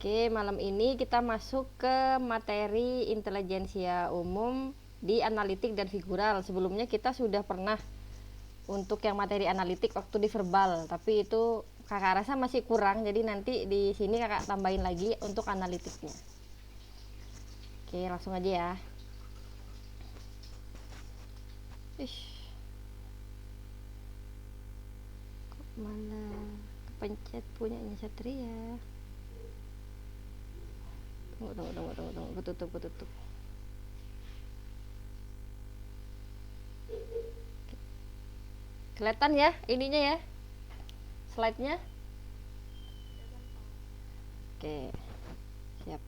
Oke, malam ini kita masuk ke materi intelijensia umum di analitik dan figural. Sebelumnya kita sudah pernah untuk yang materi analitik waktu di verbal, tapi itu kakak rasa masih kurang, jadi nanti di sini kakak tambahin lagi untuk analitiknya. Oke, langsung aja ya. Kok malah kepencet punyanya Satria. Tunggu, gue tutup. Kelihatan ya ininya ya, slide-nya. Oke, siap.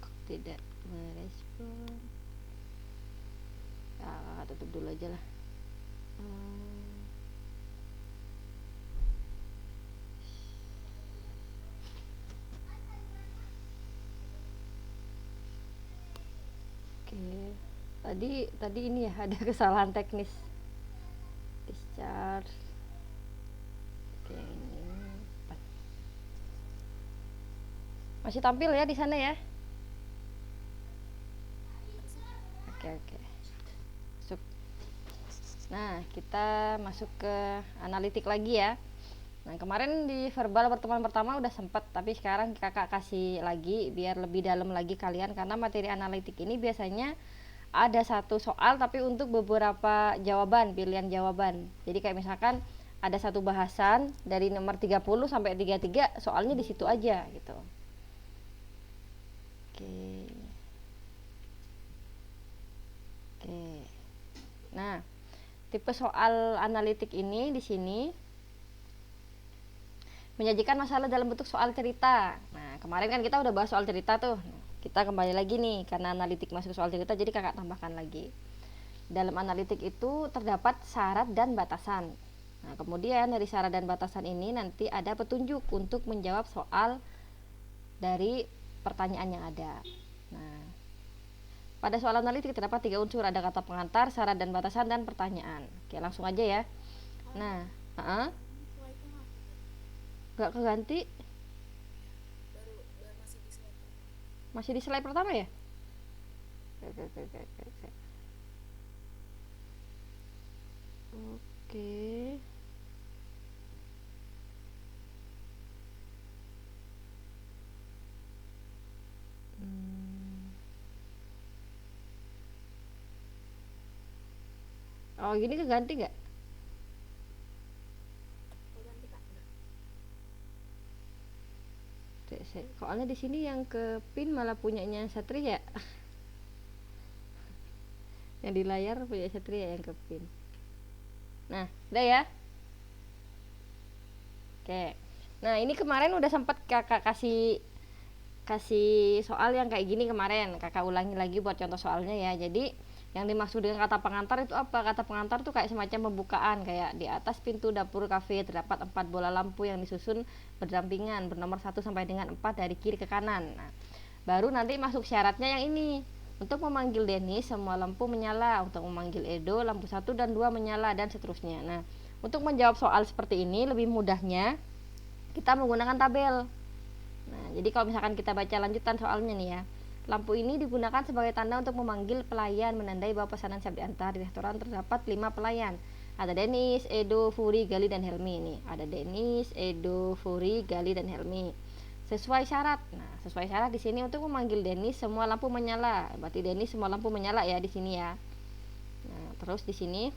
Kok tidak merespon? Tutup dulu aja lah. Tadi ini ya ada kesalahan teknis. Discharge. Oke, ini masih tampil ya di sana ya. Oke. Masuk. Nah, kita masuk ke analitik lagi ya. Nah, kemarin di verbal pertemuan pertama udah sempet, tapi sekarang kakak kasih lagi biar lebih dalam lagi kalian, karena materi analitik ini biasanya ada satu soal tapi untuk beberapa jawaban, pilihan jawaban. Jadi kayak misalkan ada satu bahasan dari nomor 30 sampai 33, soalnya di situ aja gitu. Oke. Nah, tipe soal analitik ini di sini menyajikan masalah dalam bentuk soal cerita. Nah, kemarin kan kita udah bahas soal cerita tuh. Kita kembali lagi nih, karena analitik masuk soal cerita, jadi kakak tambahkan lagi. Dalam analitik itu terdapat syarat dan batasan. Nah, kemudian dari syarat dan batasan ini nanti ada petunjuk untuk menjawab soal dari pertanyaan yang ada. Nah, pada soal analitik terdapat 3 unsur, ada kata pengantar, syarat dan batasan, dan pertanyaan. Oke, langsung aja ya. Nah, nggak keganti. Masih di slide pertama ya? Oke. Oh, gini keganti nggak? Soalnya di sini yang ke pin malah punyanya Satria. Yang di layar punya Satria yang ke pin. Nah, udah ya. Oke. Nah, ini kemarin udah sempat kakak kasih soal yang kayak gini kemarin. Kakak ulangi lagi buat contoh soalnya ya. Jadi yang dimaksud dengan kata pengantar itu apa? Kata pengantar tuh kayak semacam pembukaan, kayak di atas pintu dapur kafe terdapat 4 bola lampu yang disusun berdampingan bernomor 1 sampai dengan 4 dari kiri ke kanan. Nah, baru nanti masuk syaratnya yang ini. Untuk memanggil Dennis semua lampu menyala, untuk memanggil Edo lampu 1 dan 2 menyala, dan seterusnya. Nah, untuk menjawab soal seperti ini lebih mudahnya kita menggunakan tabel. Nah, jadi kalau misalkan kita baca lanjutan soalnya nih ya. Lampu ini digunakan sebagai tanda untuk memanggil pelayan, menandai bahwa pesanan siap diantar. Di restoran terdapat 5 pelayan. Ada Dennis, Edo, Furi, Gali, dan Helmi. Nih, ada Dennis, Edo, Furi, Gali, dan Helmi. Sesuai syarat. Nah, sesuai syarat di sini untuk memanggil Dennis semua lampu menyala. Berarti Dennis semua lampu menyala ya di sini ya. Nah, terus di sini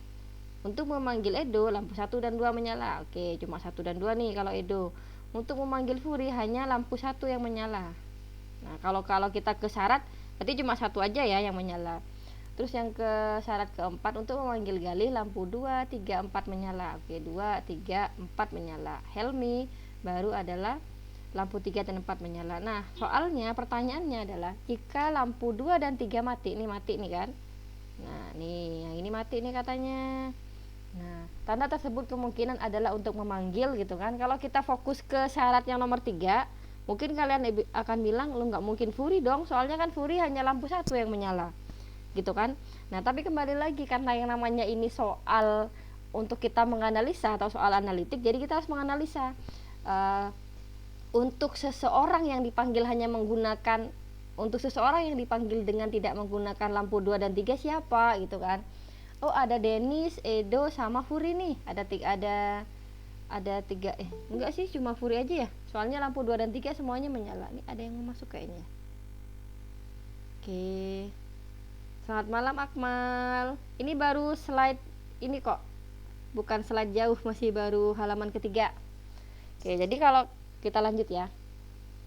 untuk memanggil Edo lampu 1 dan 2 menyala. Oke, cuma 1 dan 2 nih kalau Edo. Untuk memanggil Furi hanya lampu 1 yang menyala. Nah, kalau kita ke syarat berarti cuma 1 aja ya yang menyala. Terus yang ke syarat keempat, untuk memanggil Gali lampu 2, 3, 4 menyala. Oke, 2, 3, 4 menyala. Helmi baru adalah lampu 3 dan 4 menyala. Nah, soalnya pertanyaannya adalah jika lampu 2 dan 3 mati, ini mati nih kan. Nah, nih yang ini mati nih katanya. Nah, tanda tersebut kemungkinan adalah untuk memanggil gitu kan. Kalau kita fokus ke syarat yang nomor 3, mungkin kalian akan bilang, lu nggak mungkin Furi dong, soalnya kan Furi hanya lampu 1 yang menyala gitu kan. Nah tapi kembali lagi, karena yang namanya ini soal untuk kita menganalisa atau soal analitik, jadi kita harus menganalisa untuk seseorang yang dipanggil hanya menggunakan, untuk seseorang yang dipanggil dengan tidak menggunakan lampu 2 dan 3 siapa gitu kan. Oh ada Dennis, Edo sama Furi nih, ada tiga, enggak sih, cuma Furi aja ya, soalnya lampu 2 dan 3 semuanya menyala. Nih ada yang mau masuk kayaknya. Oke, selamat malam Akmal. Ini baru slide ini kok, bukan slide jauh, masih baru halaman ketiga. Oke, jadi kalau kita lanjut ya.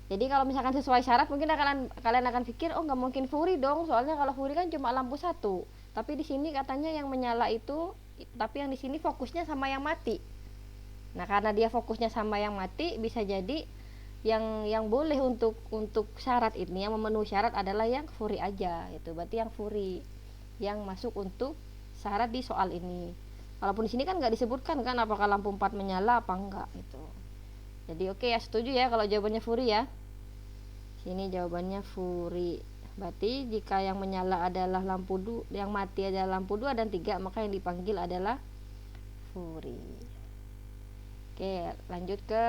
Jadi kalau misalkan sesuai syarat, mungkin kalian akan pikir, oh nggak mungkin Furi dong, soalnya kalau Furi kan cuma lampu satu. Tapi di sini katanya yang menyala itu, tapi yang di sini fokusnya sama yang mati. Nah karena dia fokusnya sama yang mati, bisa jadi yang boleh untuk syarat ini, yang memenuhi syarat adalah yang Furi aja. Itu berarti yang Furi yang masuk untuk syarat di soal ini. Walaupun di sini kan nggak disebutkan kan apakah lampu 4 menyala apa enggak gitu. Jadi oke ya, setuju ya kalau jawabannya Furi ya. Sini jawabannya Furi. Berarti jika yang menyala adalah lampu 2, yang mati adalah lampu 2 dan 3, maka yang dipanggil adalah Furi. Oke, lanjut ke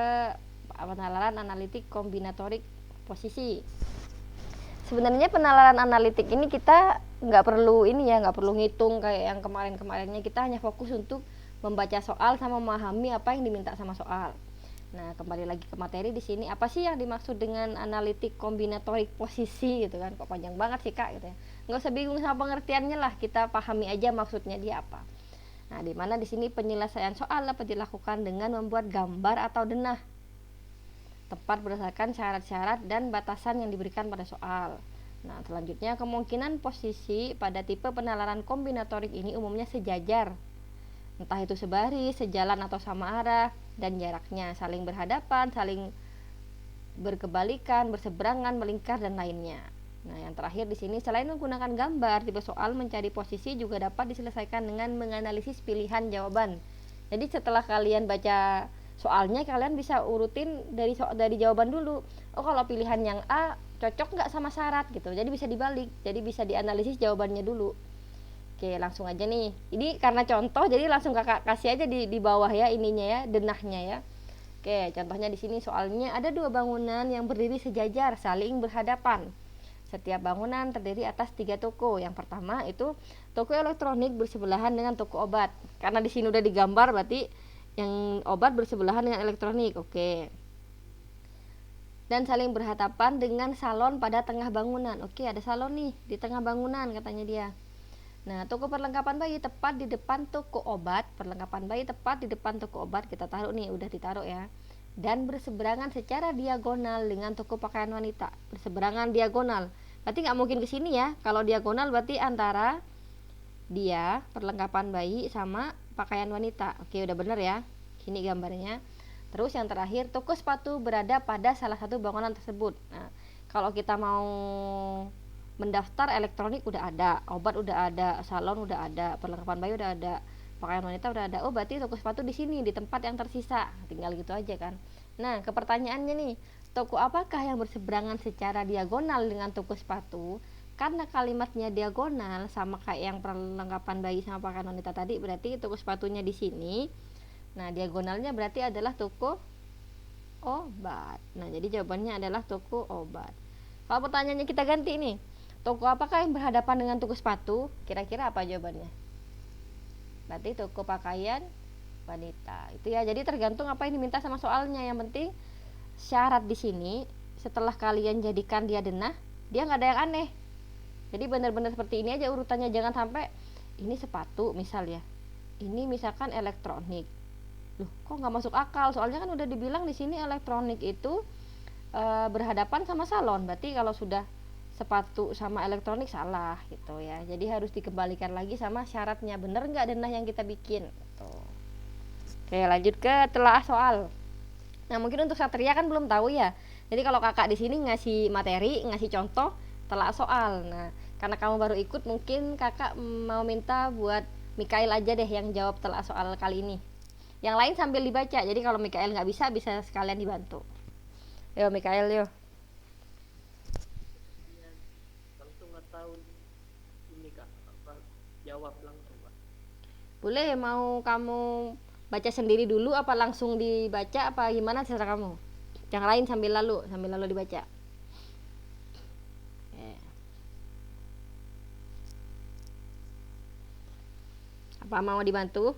penalaran analitik kombinatorik posisi. Sebenarnya penalaran analitik ini kita nggak perlu ngitung kayak yang kemarin-kemarinnya. Kita hanya fokus untuk membaca soal sama memahami apa yang diminta sama soal. Nah kembali lagi ke materi di sini, apa sih yang dimaksud dengan analitik kombinatorik posisi gitu kan? Kok panjang banget sih kak gitu ya. Nggak usah bingung sama pengertiannya lah, kita pahami aja maksudnya dia apa. Nah di mana di sini penyelesaian soal dapat dilakukan dengan membuat gambar atau denah tepat berdasarkan syarat-syarat dan batasan yang diberikan pada soal. Nah selanjutnya, kemungkinan posisi pada tipe penalaran kombinatorik ini umumnya sejajar, entah itu sebaris, sejalan atau sama arah, dan jaraknya saling berhadapan, saling berkebalikan, berseberangan, melingkar, dan lainnya. Nah yang terakhir di sini, selain menggunakan gambar, tipe soal mencari posisi juga dapat diselesaikan dengan menganalisis pilihan jawaban. Jadi setelah kalian baca soalnya, kalian bisa urutin dari jawaban dulu. Oh kalau pilihan yang A cocok nggak sama syarat gitu, jadi bisa dibalik, jadi bisa dianalisis jawabannya dulu. Oke langsung aja nih, ini karena contoh jadi langsung kakak kasih aja di bawah ya ininya ya, denahnya ya. Oke contohnya di sini soalnya ada 2 bangunan yang berdiri sejajar saling berhadapan. Setiap bangunan terdiri atas 3 toko. Yang pertama itu toko elektronik bersebelahan dengan toko obat. Karena di sini udah digambar, berarti yang obat bersebelahan dengan elektronik. Oke. Dan saling berhadapan dengan salon pada tengah bangunan. Oke, ada salon nih di tengah bangunan katanya dia. Nah, toko perlengkapan bayi tepat di depan toko obat. Perlengkapan bayi tepat di depan toko obat. Kita taruh nih, udah ditaruh ya. Dan berseberangan secara diagonal dengan toko pakaian wanita. Berseberangan diagonal. Berarti nggak mungkin ke sini ya. Kalau diagonal berarti antara dia, perlengkapan bayi, sama pakaian wanita. Oke, udah bener ya. Sini gambarnya. Terus yang terakhir, toko sepatu berada pada salah satu bangunan tersebut. Nah, kalau kita mau mendaftar, elektronik udah ada, obat udah ada, salon udah ada, perlengkapan bayi udah ada, pakaian wanita udah ada. Oh, berarti toko sepatu di sini, di tempat yang tersisa. Tinggal gitu aja kan. Nah, ke pertanyaannya nih, toko apakah yang berseberangan secara diagonal dengan toko sepatu? Karena kalimatnya diagonal sama kayak yang perlengkapan bayi sama pakaian wanita tadi, berarti toko sepatunya di sini. Nah diagonalnya berarti adalah toko obat. Nah jadi jawabannya adalah toko obat. Kalau pertanyaannya kita ganti nih, toko apakah yang berhadapan dengan toko sepatu? Kira-kira apa jawabannya? Berarti toko pakaian wanita. Itu ya, jadi tergantung apa yang diminta sama soalnya. Yang penting syarat di sini, setelah kalian jadikan dia denah, dia nggak ada yang aneh. Jadi benar-benar seperti ini aja urutannya, jangan sampai ini sepatu misal ya, ini misalkan elektronik. Loh, kok nggak masuk akal? Soalnya kan udah dibilang di sini elektronik itu berhadapan sama salon. Berarti kalau sudah sepatu sama elektronik salah gitu ya. Jadi harus dikembalikan lagi sama syaratnya, bener nggak denah yang kita bikin. Tuh. Oke, lanjut ke telaah soal. Nah mungkin untuk Satria kan belum tahu ya. Jadi kalau kakak di sini ngasih materi, ngasih contoh telaah soal. Nah karena kamu baru ikut, mungkin kakak mau minta buat Mikael aja deh yang jawab telaah soal kali ini. Yang lain sambil dibaca, jadi kalau Mikael nggak bisa sekalian dibantu. Yo Mikael yo. Kalau nggak tahu ini kak, jawab langsung, Pak. Boleh, mau kamu baca sendiri dulu apa langsung dibaca apa gimana, terserah kamu. Yang lain sambil lalu dibaca. Eh, Apa mau dibantu?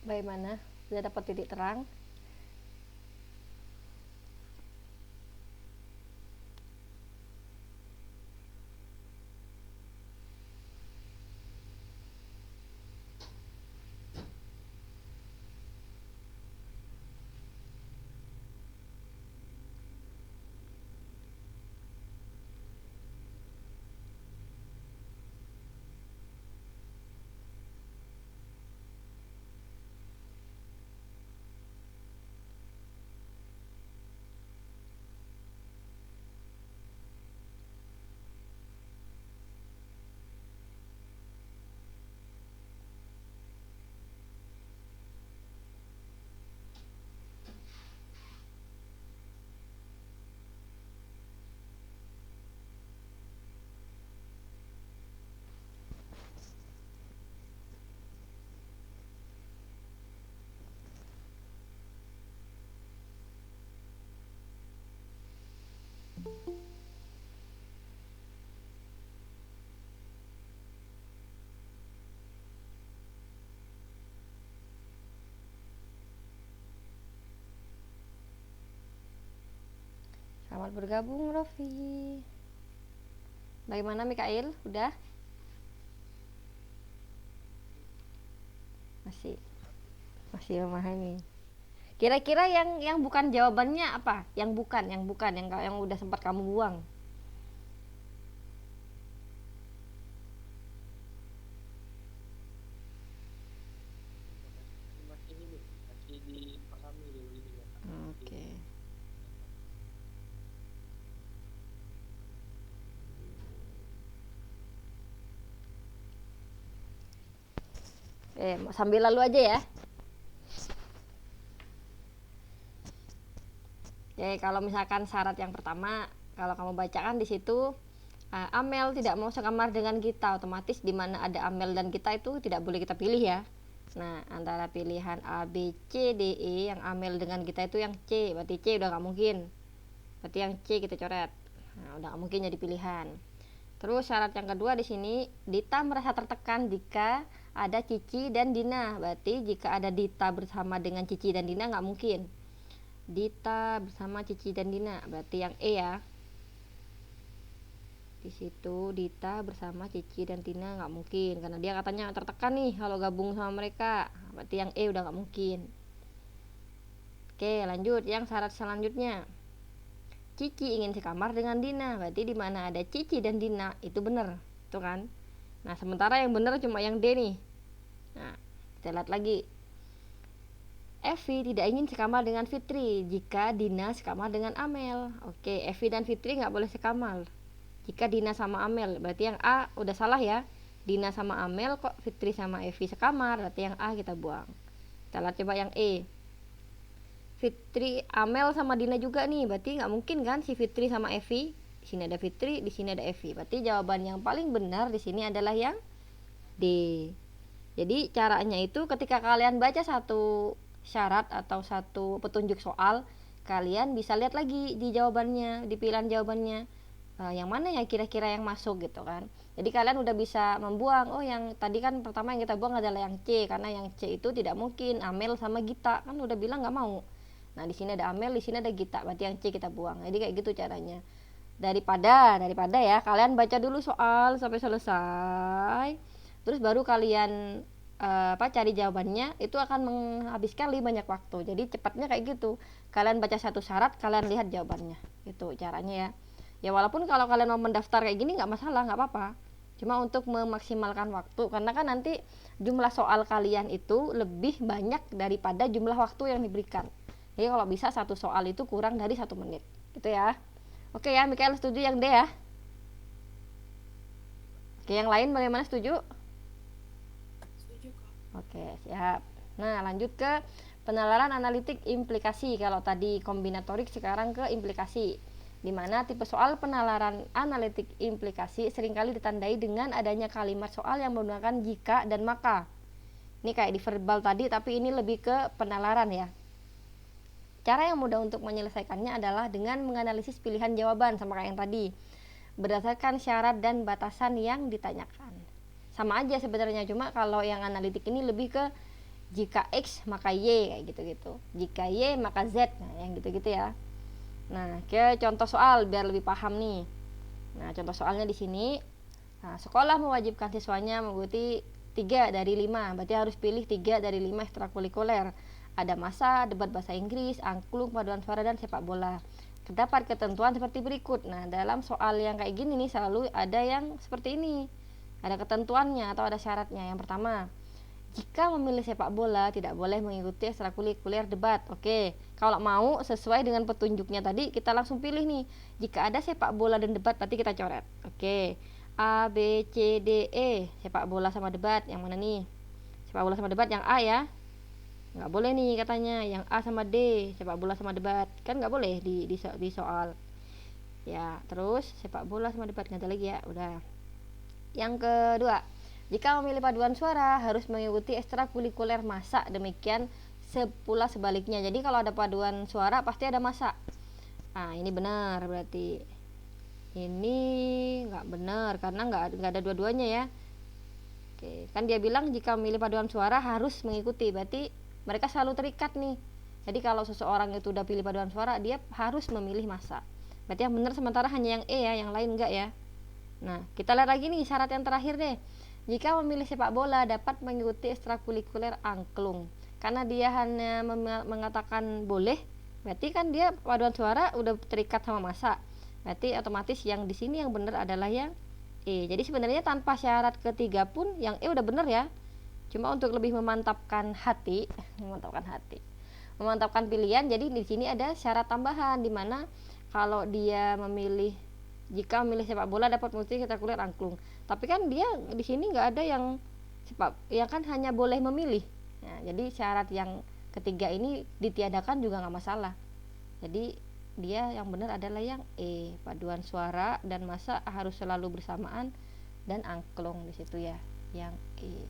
Bagaimana? Sudah dapat titik terang? Selamat bergabung, Rofi. Bagaimana, Mikail? Udah? Masih masih memahami. Kira-kira yang bukan jawabannya apa? Yang udah sempat kamu buang. Masih ini, masih dipahami dulu ini ya, Pak. Oke. Sambil lalu aja ya. Oke, kalau misalkan syarat yang pertama, kalau kamu bacakan di situ Amel tidak mau sekamar dengan kita, otomatis di mana ada Amel dan kita itu tidak boleh kita pilih ya. Nah, antara pilihan A, B, C, D, E, yang Amel dengan kita itu yang C, berarti C udah nggak mungkin. Berarti yang C kita coret. Nah, udah nggak mungkin jadi pilihan. Terus syarat yang kedua di sini, Dita merasa tertekan jika ada Cici dan Dina. Berarti jika ada Dita bersama dengan Cici dan Dina nggak mungkin. Dita bersama Cici dan Dina, berarti yang E ya. Di situ Dita bersama Cici dan Tina nggak mungkin, karena dia katanya tertekan nih kalau gabung sama mereka. Berarti yang E udah nggak mungkin. Oke, lanjut yang syarat selanjutnya. Cici ingin sekamar dengan Dina, berarti di mana ada Cici dan Dina itu benar, itu kan. Nah, sementara yang benar cuma yang D nih. Nah, kita lihat lagi. Evi tidak ingin sekamar dengan Fitri jika Dina sekamar dengan Amel. Oke, Evi dan Fitri nggak boleh sekamar jika Dina sama Amel. Berarti yang A udah salah ya. Dina sama Amel kok Fitri sama Evi sekamar, berarti yang A kita buang. Kita lihat coba yang E. Fitri, Amel sama Dina juga nih, berarti nggak mungkin kan si Fitri sama Evi. Di sini ada Fitri, di sini ada Evi. Berarti jawaban yang paling benar di sini adalah yang D. Jadi caranya itu ketika kalian baca satu syarat atau satu petunjuk soal, kalian bisa lihat lagi di jawabannya, di pilihan jawabannya. yang mana ya kira-kira yang masuk gitu kan. Jadi kalian udah bisa membuang, oh yang tadi kan pertama yang kita buang adalah yang C, karena yang C itu tidak mungkin, Amel sama Gita kan udah bilang nggak mau. Nah di sini ada Amel, di sini ada Gita, berarti yang C kita buang. Jadi kayak gitu caranya. Daripada ya kalian baca dulu soal sampai selesai, terus baru kalian cari jawabannya, itu akan menghabiskan lebih banyak waktu. Jadi cepatnya kayak gitu, kalian baca satu syarat, kalian lihat jawabannya, itu caranya ya. Ya walaupun kalau kalian mau mendaftar kayak gini nggak masalah, nggak apa-apa, cuma untuk memaksimalkan waktu, karena kan nanti jumlah soal kalian itu lebih banyak daripada jumlah waktu yang diberikan. Jadi kalau bisa satu soal itu kurang dari 1 menit gitu ya. Oke ya, Mikael setuju yang D ya. Oke, yang lain bagaimana, setuju? Setuju kak. Oke, siap. Nah, lanjut ke penalaran analitik implikasi. Kalau tadi kombinatorik, sekarang ke implikasi. Di mana tipe soal penalaran analitik implikasi seringkali ditandai dengan adanya kalimat soal yang menggunakan jika dan maka. Ini kayak di verbal tadi, tapi ini lebih ke penalaran ya. Cara yang mudah untuk menyelesaikannya adalah dengan menganalisis pilihan jawaban, sama kayak yang tadi, berdasarkan syarat dan batasan yang ditanyakan. Sama aja sebenarnya, cuma kalau yang analitik ini lebih ke jika X maka Y, kayak gitu-gitu. Jika Y maka Z, nah yang gitu-gitu ya. Nah, ke contoh soal biar lebih paham nih. Nah, contoh soalnya di sini. Nah, sekolah mewajibkan siswanya mengikuti 3 dari 5. Berarti harus pilih 3 dari 5 ekstrakurikuler. Ada masa, debat bahasa Inggris, angklung, paduan suara, dan sepak bola. Terdapat ketentuan seperti berikut. Nah, dalam soal yang kayak gini nih selalu ada yang seperti ini. Ada ketentuannya atau ada syaratnya. Yang pertama, jika memilih sepak bola tidak boleh mengikuti ekstrakurikuler debat. Oke, kalau mau sesuai dengan petunjuknya tadi kita langsung pilih nih. Jika ada sepak bola dan debat berarti kita coret. Oke, A, B, C, D, E. Sepak bola sama debat yang mana nih? Sepak bola sama debat yang A ya. Nggak boleh nih katanya yang A sama D, sepak bola sama debat. Kan nggak boleh di soal. Ya, terus sepak bola sama debat nggak ada lagi ya. Udah. Yang kedua, jika memilih paduan suara harus mengikuti ekstrakurikuler masa, demikian pula sebaliknya. Jadi kalau ada paduan suara pasti ada masa. Nah ini benar berarti. Ini nggak benar karena nggak ada dua-duanya ya. Oke, kan dia bilang jika memilih paduan suara harus mengikuti, berarti mereka selalu terikat nih. Jadi kalau seseorang itu udah pilih paduan suara dia harus memilih masa. Berarti yang benar sementara hanya yang E ya, yang lain enggak ya. Nah kita lihat lagi nih syarat yang terakhir deh. Jika memilih sepak bola dapat mengikuti ekstrakurikuler angklung. Karena dia hanya mengatakan boleh, berarti kan dia paduan suara udah terikat sama masa. Berarti otomatis yang di sini yang benar adalah yang E. Jadi sebenarnya tanpa syarat ketiga pun yang E udah benar ya. Cuma untuk lebih memantapkan memantapkan pilihan, jadi di sini ada syarat tambahan di mana kalau dia jika memilih sepak bola dapat mengikuti ekstrakurikuler angklung. Tapi kan dia di sini nggak ada yang ya kan hanya boleh memilih. Nah, jadi syarat yang ketiga ini ditiadakan juga nggak masalah. Jadi dia yang benar adalah yang E, paduan suara dan masa harus selalu bersamaan dan angklung di situ ya, yang E.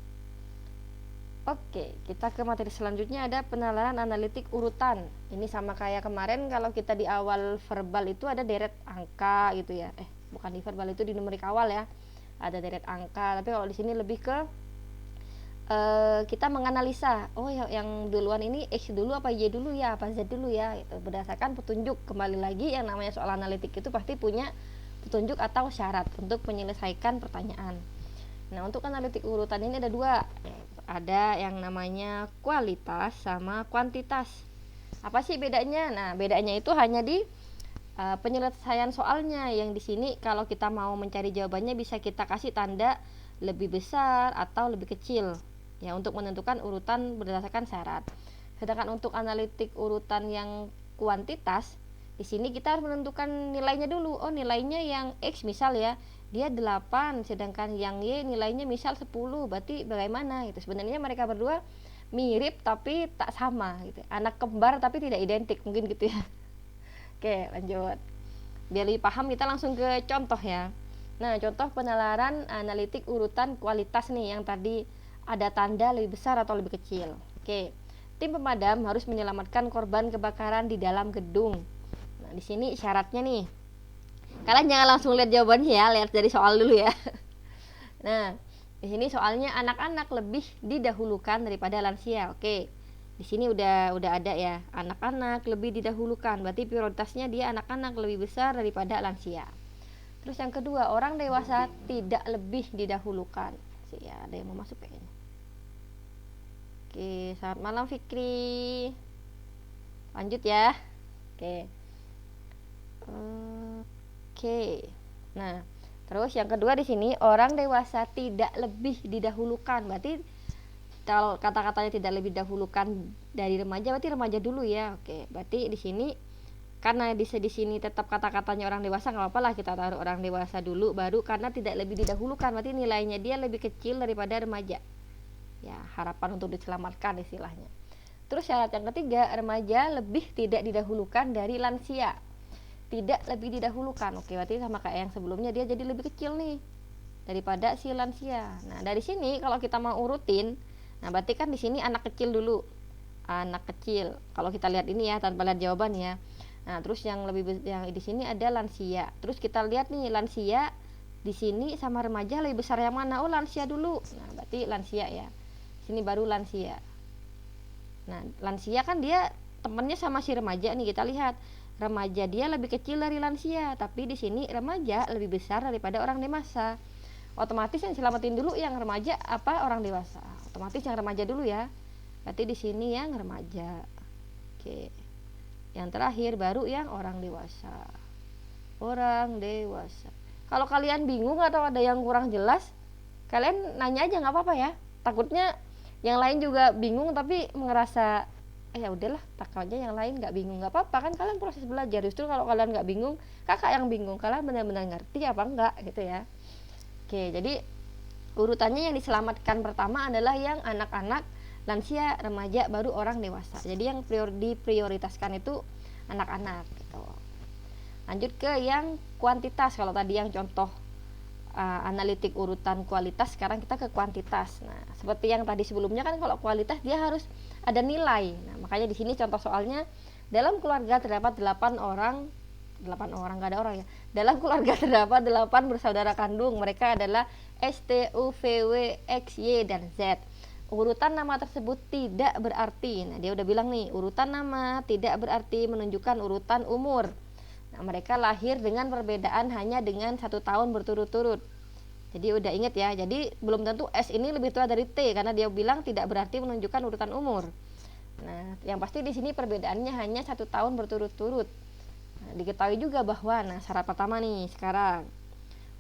Oke, kita ke materi selanjutnya, ada penalaran analitik urutan. Ini sama kayak kemarin kalau kita di awal verbal itu ada deret angka gitu ya. Bukan di verbal, itu di numerik awal ya. Ada deret angka, tapi kalau di sini lebih ke kita menganalisa. Oh, yang duluan ini X dulu apa Y dulu ya, apa Z dulu ya, gitu. Berdasarkan petunjuk. Kembali lagi yang namanya soal analitik itu pasti punya petunjuk atau syarat untuk menyelesaikan pertanyaan. Nah, untuk analitik urutan ini ada 2. Ada yang namanya kualitas sama kuantitas. Apa sih bedanya? Nah, bedanya itu hanya di penyelesaian soalnya. Yang di sini kalau kita mau mencari jawabannya bisa kita kasih tanda lebih besar atau lebih kecil ya untuk menentukan urutan berdasarkan syarat. Sedangkan untuk analitik urutan yang kuantitas, di sini kita harus menentukan nilainya dulu. Oh, nilainya yang X misal ya, dia 8, sedangkan yang Y nilainya misal 10, berarti bagaimana gitu. Sebenarnya mereka berdua mirip tapi tak sama gitu. Anak kembar tapi tidak identik mungkin gitu ya. Oke, lanjut. Biar lebih paham kita langsung ke contoh ya. Nah, contoh penalaran analitik urutan kualitas nih yang tadi ada tanda lebih besar atau lebih kecil. Oke. Tim pemadam harus menyelamatkan korban kebakaran di dalam gedung. Nah, di sini syaratnya nih. Kalian jangan langsung lihat jawabannya ya, lihat dari soal dulu ya. Nah, di sini soalnya anak-anak lebih didahulukan daripada lansia. Oke. Di sini udah ada ya, anak-anak lebih didahulukan. Berarti prioritasnya dia anak-anak lebih besar daripada lansia. Terus yang kedua, orang dewasa tidak lebih didahulukan. Ya, ada yang mau masuk kayaknya. Oke, selamat malam Fikri. Lanjut ya. Oke. Oke. Nah, terus yang kedua di sini orang dewasa tidak lebih didahulukan. Berarti kalau kata-katanya tidak lebih didahulukan dari remaja, berarti remaja dulu ya. Oke, berarti di sini karena di sini tetap kata-katanya orang dewasa, nggak apa-apa lah kita taruh orang dewasa dulu baru, karena tidak lebih didahulukan berarti nilainya dia lebih kecil daripada remaja. Ya, harapan untuk diselamatkan istilahnya. Terus syarat yang ketiga, remaja lebih tidak didahulukan dari lansia. Tidak lebih didahulukan. Oke, berarti sama kayak yang sebelumnya, dia jadi lebih kecil nih daripada si lansia. Nah, dari sini kalau kita mau urutin, nah berarti kan di sini anak kecil dulu. Anak kecil. Kalau kita lihat ini ya tanpa lihat jawaban ya. Nah, terus yang di sini ada lansia. Terus kita lihat nih lansia di sini sama remaja lebih besar yang mana? Oh, lansia dulu. Nah, berarti lansia ya. Sini baru lansia. Nah, lansia kan dia temennya sama si remaja nih, kita lihat. Remaja dia lebih kecil dari lansia, tapi di sini remaja lebih besar daripada orang dewasa. Otomatis yang selamatin dulu yang remaja apa orang dewasa. Otomatis yang remaja dulu ya. Berarti di sini yang remaja. Oke. Yang terakhir baru yang orang dewasa. Orang dewasa. Kalau kalian bingung atau ada yang kurang jelas, kalian nanya aja nggak apa-apa ya. Takutnya yang lain juga bingung tapi ngerasa ya udahlah, tak aja yang lain nggak bingung, nggak apa-apa kan, kalian proses belajar. Justru kalau kalian nggak bingung, kakak yang bingung, kalian benar-benar ngerti apa enggak gitu ya. Oke, jadi urutannya yang diselamatkan pertama adalah yang anak-anak, lansia, remaja, baru orang dewasa. Jadi yang diprioritaskan itu anak-anak gitu. Lanjut ke yang kuantitas. Kalau tadi yang contoh analitik urutan kualitas, sekarang kita ke kuantitas. Nah, seperti yang tadi sebelumnya kan kalau kualitas dia harus ada nilai. Nah, makanya di sini contoh soalnya, dalam keluarga terdapat 8 orang nggak ada orang ya. Dalam keluarga terdapat 8 bersaudara kandung. Mereka adalah S, T, U, V, W, X, Y, dan Z. Urutan nama tersebut tidak berarti. Nah, dia udah bilang nih, urutan nama tidak berarti menunjukkan urutan umur. Nah, mereka lahir dengan perbedaan hanya dengan 1 tahun berturut-turut. Jadi udah inget ya. Jadi belum tentu S ini lebih tua dari T, karena dia bilang tidak berarti menunjukkan urutan umur. Nah, yang pasti di sini perbedaannya hanya 1 tahun berturut-turut. Nah, diketahui juga bahwa, nah syarat pertama nih sekarang,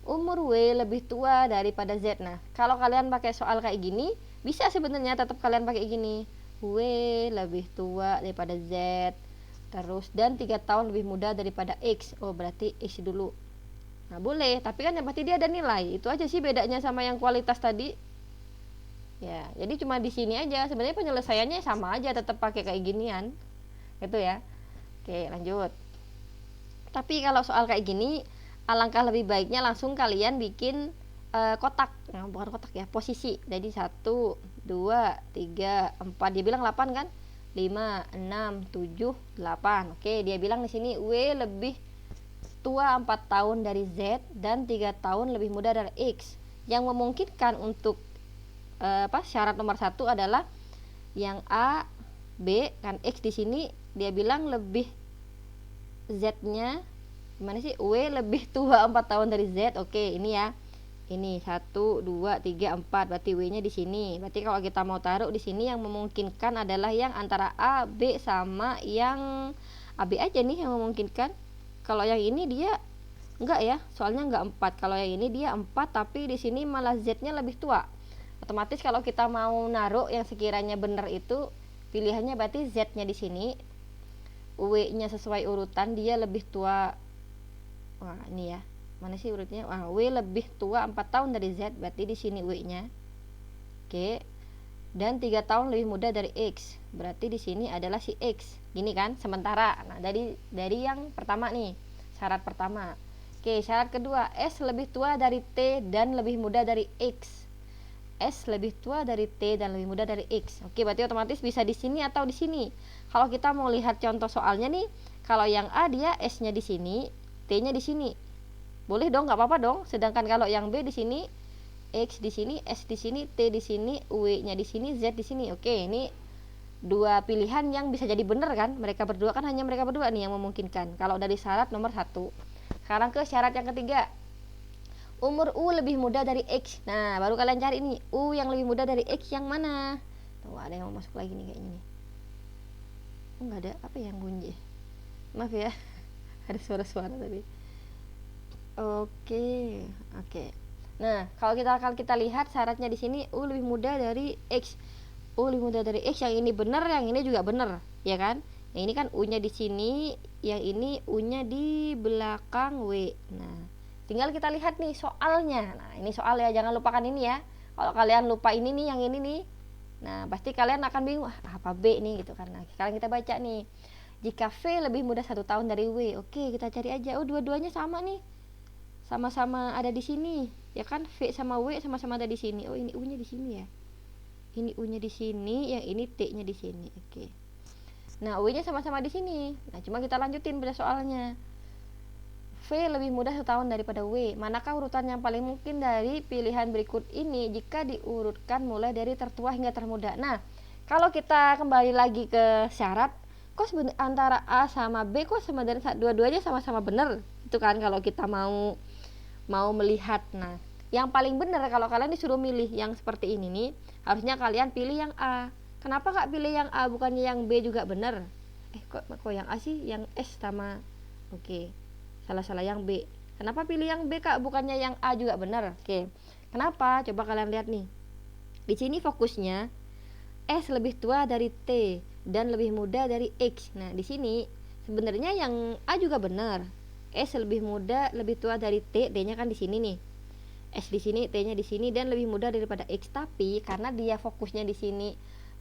umur W lebih tua daripada Z. Nah, kalau kalian pakai soal kayak gini, bisa sebenarnya tetap kalian pakai gini, W lebih tua daripada Z. Terus dan 3 tahun lebih muda daripada X. Oh, berarti X dulu. Nah, boleh, tapi kan yang pasti dia ada nilai. Itu aja sih bedanya sama yang kualitas tadi. Ya, jadi cuma di sini aja. Sebenarnya penyelesaiannya sama aja, tetap pakai kayak ginian. Gitu ya. Oke, lanjut. Tapi kalau soal kayak gini, alangkah lebih baiknya langsung kalian bikin kotak. Nah, bukan kotak ya, posisi. Jadi 1, 2, 3, 4. Dia bilang 8 kan? 5, 6, 7, 8. Oke, dia bilang di sini W lebih tua 4 tahun dari Z dan 3 tahun lebih muda dari X. Yang memungkinkan untuk syarat nomor 1 adalah yang A, B, kan X di sini dia bilang lebih Z-nya gimana sih? W lebih tua 4 tahun dari Z. Oke, ini ya. Ini 1, 2, 3, 4. Berarti W-nya di sini. Berarti kalau kita mau taruh di sini yang memungkinkan adalah yang antara A, B sama yang AB aja nih yang memungkinkan. Kalau yang ini dia enggak ya, soalnya enggak 4. Kalau yang ini dia 4 tapi di sini malah Z-nya lebih tua. Otomatis kalau kita mau naruh yang sekiranya benar itu pilihannya berarti Z-nya di sini. W-nya sesuai urutan dia lebih tua. Wah, ini ya. Mana sih urutnya? W lebih tua 4 tahun dari Z, berarti di sini W-nya. Oke. Dan 3 tahun lebih muda dari X. Berarti di sini adalah si X. Gini kan? Sementara. Nah, dari yang pertama nih, syarat pertama. Oke, syarat kedua, S lebih tua dari T dan lebih muda dari X. S lebih tua dari T dan lebih muda dari X. Oke, berarti otomatis bisa di sini atau di sini. Kalau kita mau lihat contoh soalnya nih, kalau yang A dia S-nya di sini, T-nya di sini. Boleh dong, nggak apa-apa dong. Sedangkan kalau yang B di sini X di sini, S di sini, T di sini, W-nya di sini, Z di sini. Oke, ini dua pilihan yang bisa jadi benar kan? Mereka berdua kan, hanya mereka berdua nih yang memungkinkan. Kalau dari syarat nomor 1. Sekarang ke syarat yang ketiga. Umur U lebih muda dari X. Nah, baru kalian cari nih, U yang lebih muda dari X yang mana? Tuh, ada yang mau masuk lagi nih kayaknya nih. Oh, nggak ada, apa yang bunyi? Maaf ya. Ada suara-suara tadi. Oke. Nah, kalau kita lihat syaratnya di sini U lebih muda dari X. U lebih muda dari X, yang ini benar, yang ini juga benar, ya kan? Yang ini kan U-nya di sini, yang ini U-nya di belakang W. Nah, tinggal kita lihat nih soalnya. Nah, ini soal ya, jangan lupakan ini ya. Kalau kalian lupa ini nih, yang ini nih, nah pasti kalian akan bingung, apa B nih gitu kan. Nah, sekarang kita baca nih. Jika V lebih muda 1 tahun dari W, oke, kita cari aja. Oh, dua-duanya sama nih, sama-sama ada di sini, ya kan? V sama W sama-sama ada di sini. Oh, ini U-nya di sini ya. Ini U-nya di sini, yang ini T-nya di sini. Oke. Nah, U-nya sama-sama di sini. Nah, cuma kita lanjutin pada soalnya. V lebih muda 1 tahun daripada W. Manakah urutan yang paling mungkin dari pilihan berikut ini jika diurutkan mulai dari tertua hingga termuda? Nah, kalau kita kembali lagi ke syarat, kok antara A sama B kok sebenarnya dua-duanya sama-sama benar. Itu kan kalau kita mau melihat. Nah, yang paling benar kalau kalian disuruh milih yang seperti ini nih, harusnya kalian pilih yang A. Kenapa nggak pilih yang A, bukannya yang B juga benar? Kok yang A sih, yang S sama. Oke, salah yang B. Kenapa pilih yang B kak, bukannya yang A juga benar? Oke, kenapa? Coba kalian lihat nih. Di sini fokusnya S lebih tua dari T dan lebih muda dari X. Nah, di sini sebenarnya yang A juga benar. S lebih muda, lebih tua dari T, D-nya kan di sini nih. S di sini, T-nya di sini, dan lebih muda daripada X. Tapi karena dia fokusnya di sini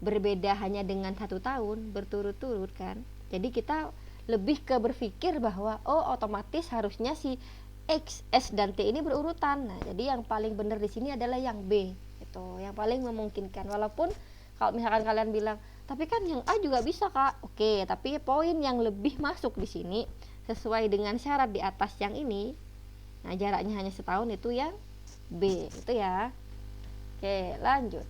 berbeda hanya dengan 1 tahun berturut-turut kan, jadi kita lebih ke berpikir bahwa otomatis harusnya si X, S, dan T ini berurutan. Nah, jadi yang paling benar di sini adalah yang B. Itu yang paling memungkinkan. Walaupun kalau misalkan kalian bilang, tapi kan yang A juga bisa kak. Oke, tapi poin yang lebih masuk di sini sesuai dengan syarat di atas yang ini. Nah, jaraknya hanya 1 tahun, itu yang B itu ya. Oke, lanjut.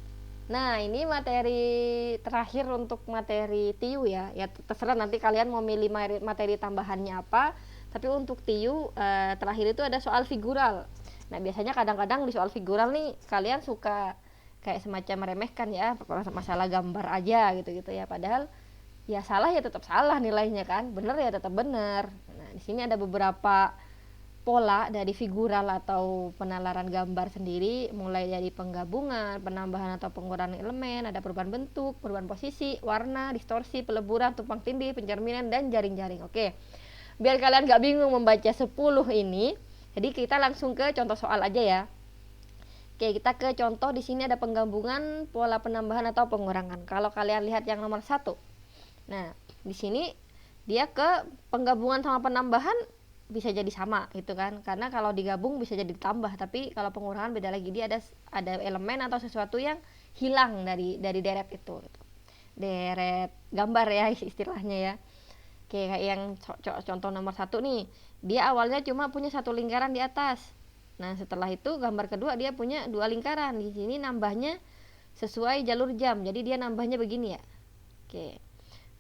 Nah, ini materi terakhir untuk materi TIU ya. Ya terserah nanti kalian mau milih materi tambahannya apa. Tapi untuk TIU terakhir itu ada soal figural. Nah, biasanya kadang-kadang di soal figural nih kalian suka kayak semacam meremehkan ya, masalah gambar aja gitu-gitu ya. Padahal ya salah ya tetap salah nilainya kan, bener ya tetap bener. Nah, di sini ada beberapa pola dari figural atau penalaran gambar sendiri, mulai dari penggabungan, penambahan atau pengurangan elemen, ada perubahan bentuk, perubahan posisi, warna, distorsi, peleburan, tumpang tindih, pencerminan, dan jaring-jaring. Oke, biar kalian gak bingung membaca 10 ini, jadi kita langsung ke contoh soal aja ya. Oke, kita ke contoh. Di sini ada penggabungan, pola penambahan atau pengurangan. Kalau kalian lihat yang nomor 1, nah di sini dia ke penggabungan sama penambahan bisa jadi sama gitu kan, karena kalau digabung bisa jadi ditambah, tapi kalau pengurangan beda lagi, dia ada elemen atau sesuatu yang hilang dari deret itu, deret gambar ya istilahnya ya. Oke, kayak yang contoh nomor 1 nih, dia awalnya cuma punya 1 lingkaran di atas. Nah, setelah itu gambar kedua dia punya 2 lingkaran. Di sini nambahnya sesuai jalur jam, jadi dia nambahnya begini ya. Oke,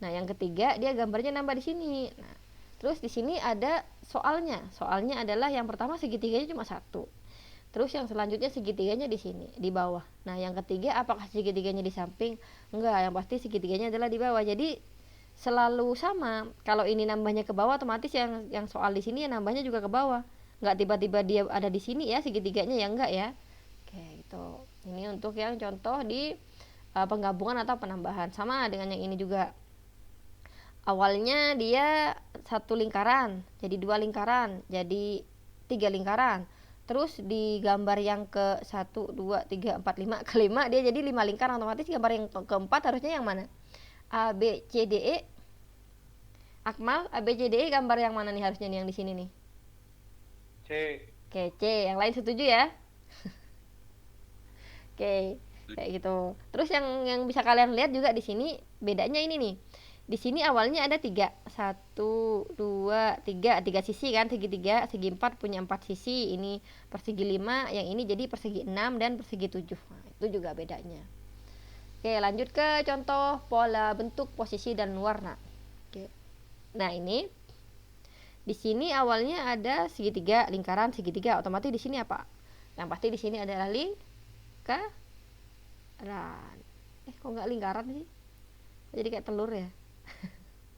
nah yang ketiga dia gambarnya nambah di sini. Nah, terus di sini ada soalnya. Soalnya adalah yang pertama segitiganya cuma 1. Terus yang selanjutnya segitiganya di sini, di bawah. Nah, yang ketiga apakah segitiganya di samping? Enggak, yang pasti segitiganya adalah di bawah. Jadi selalu sama. Kalau ini nambahnya ke bawah, otomatis yang soal di sini ya nambahnya juga ke bawah. Enggak tiba-tiba dia ada di sini ya segitiganya, ya enggak ya. Oke, gitu. Ini untuk yang contoh di penggabungan atau penambahan. Sama dengan yang ini juga. Awalnya dia 1 lingkaran, jadi 2 lingkaran, jadi 3 lingkaran. Terus di gambar yang ke 1, 2, 3, 4, 5, kelima dia jadi 5 lingkaran. Otomatis gambar yang keempat harusnya yang mana? A, B, C, D, E. Akmal, A, B, C, D, E gambar yang mana nih harusnya nih, yang di sini nih? C. Oke, C. Yang lain setuju ya? Oke, kayak gitu. Terus yang bisa kalian lihat juga di sini bedanya ini nih. Di sini awalnya ada 3, 1, 2, 3, 3 sisi kan, segitiga, segi 4 punya 4 sisi, ini persegi 5, yang ini jadi persegi 6 dan persegi 7. Nah, itu juga bedanya. Oke, lanjut ke contoh pola bentuk, posisi dan warna. Oke. Nah, ini di sini awalnya ada segitiga, lingkaran, segitiga, otomatis di sini apa? Yang pasti di sini adalah lingkaran. Kok nggak lingkaran sih? Jadi kayak telur ya.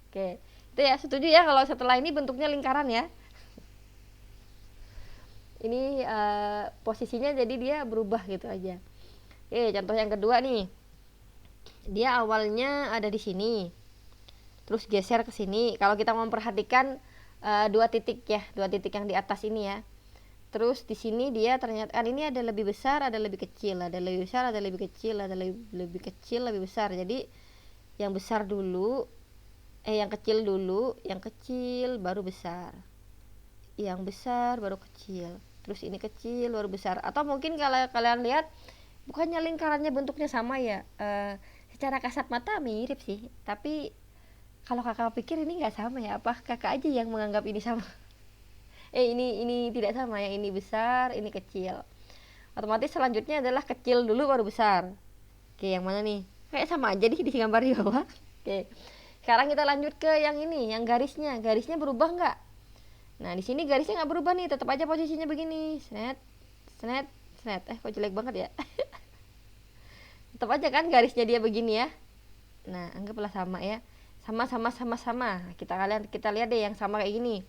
Oke, itu ya, setuju ya kalau setelah ini bentuknya lingkaran ya. Ini posisinya jadi dia berubah gitu aja. Oke, contoh yang kedua nih. Dia awalnya ada di sini, terus geser ke sini. Kalau kita memperhatikan 2 titik ya, 2 titik yang di atas ini ya. Terus di sini dia ternyata kan ini ada lebih besar, ada lebih kecil, ada lebih besar, ada lebih kecil, ada lebih kecil, lebih besar. Jadi yang besar dulu, yang kecil dulu, yang kecil baru besar, yang besar baru kecil, terus ini kecil baru besar. Atau mungkin kalau kalian lihat bukannya lingkarannya bentuknya sama ya, secara kasat mata mirip sih, tapi kalau kakak pikir ini nggak sama ya, apa kakak aja yang menganggap ini sama? Ini tidak sama, yang ini besar, ini kecil. Otomatis selanjutnya adalah kecil dulu baru besar. Oke, yang mana nih? Kayak sama aja di gambar di bawah. Oke, sekarang kita lanjut ke yang ini, yang garisnya berubah nggak? Nah, di sini garisnya nggak berubah nih, tetap aja posisinya begini, snet, snet, snet. Kok jelek banget ya? Tetap aja kan garisnya dia begini ya. Nah, anggaplah sama ya. Sama. Kita lihat deh yang sama kayak gini.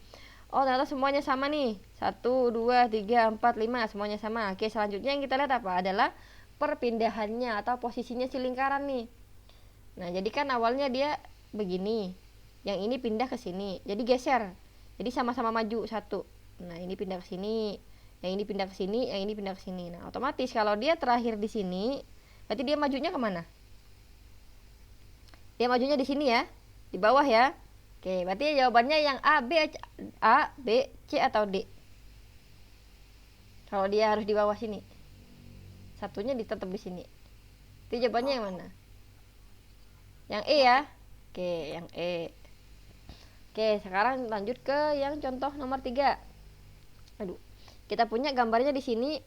Oh, ternyata semuanya sama nih. 1, 2, 3, 4, 5 semuanya sama. Oke, selanjutnya yang kita lihat apa? Adalah perpindahannya atau posisinya si lingkaran nih. Nah, jadi kan awalnya dia begini. Yang ini pindah ke sini. Jadi geser. Jadi sama-sama maju 1. Nah, ini pindah ke sini. Yang ini pindah ke sini, yang ini pindah ke sini. Nah, otomatis kalau dia terakhir di sini, berarti dia majunya kemana? Dia majunya di sini ya, di bawah ya. Oke, berarti jawabannya yang A, B, C atau D. Kalau dia harus di bawah sini, satunya ditetap di sini. Itu jawabannya yang mana? Yang E ya. Oke, yang E. Oke, sekarang lanjut ke yang contoh nomor 3. Aduh, kita punya gambarnya di sini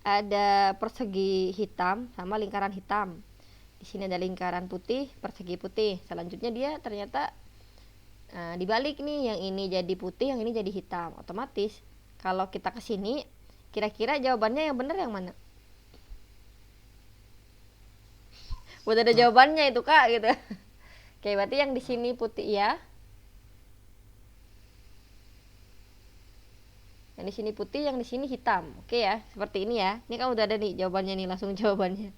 ada persegi hitam sama lingkaran hitam. Di sini ada lingkaran putih, persegi putih. Selanjutnya dia ternyata dibalik nih, yang ini jadi putih, yang ini jadi hitam. Otomatis kalau kita ke sini, kira-kira jawabannya yang benar yang mana? Udah ada jawabannya itu Kak gitu. Oke, berarti yang di sini putih ya. Yang di sini putih, yang di sini hitam. Oke ya, seperti ini ya. Ini kan udah ada nih jawabannya nih, langsung jawabannya.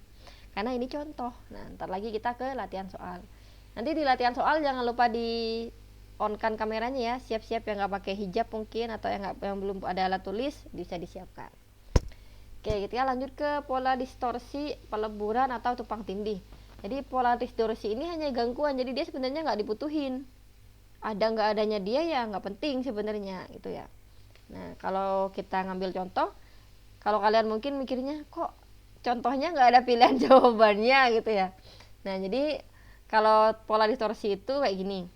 Karena ini contoh. Nah, ntar lagi kita ke latihan soal. Nanti di latihan soal jangan lupa di on-kan kameranya ya. Siap-siap yang nggak pakai hijab mungkin, atau yang belum ada alat tulis bisa disiapkan. Oke, kita lanjut ke pola distorsi, peleburan atau tumpang tindih. Jadi pola distorsi ini hanya gangguan, jadi dia sebenarnya nggak dibutuhin. Ada nggak adanya dia ya nggak penting sebenarnya gitu ya. Nah, kalau kita ngambil contoh, kalau kalian mungkin mikirnya kok contohnya nggak ada pilihan jawabannya gitu ya. Nah, jadi kalau pola distorsi itu kayak gini.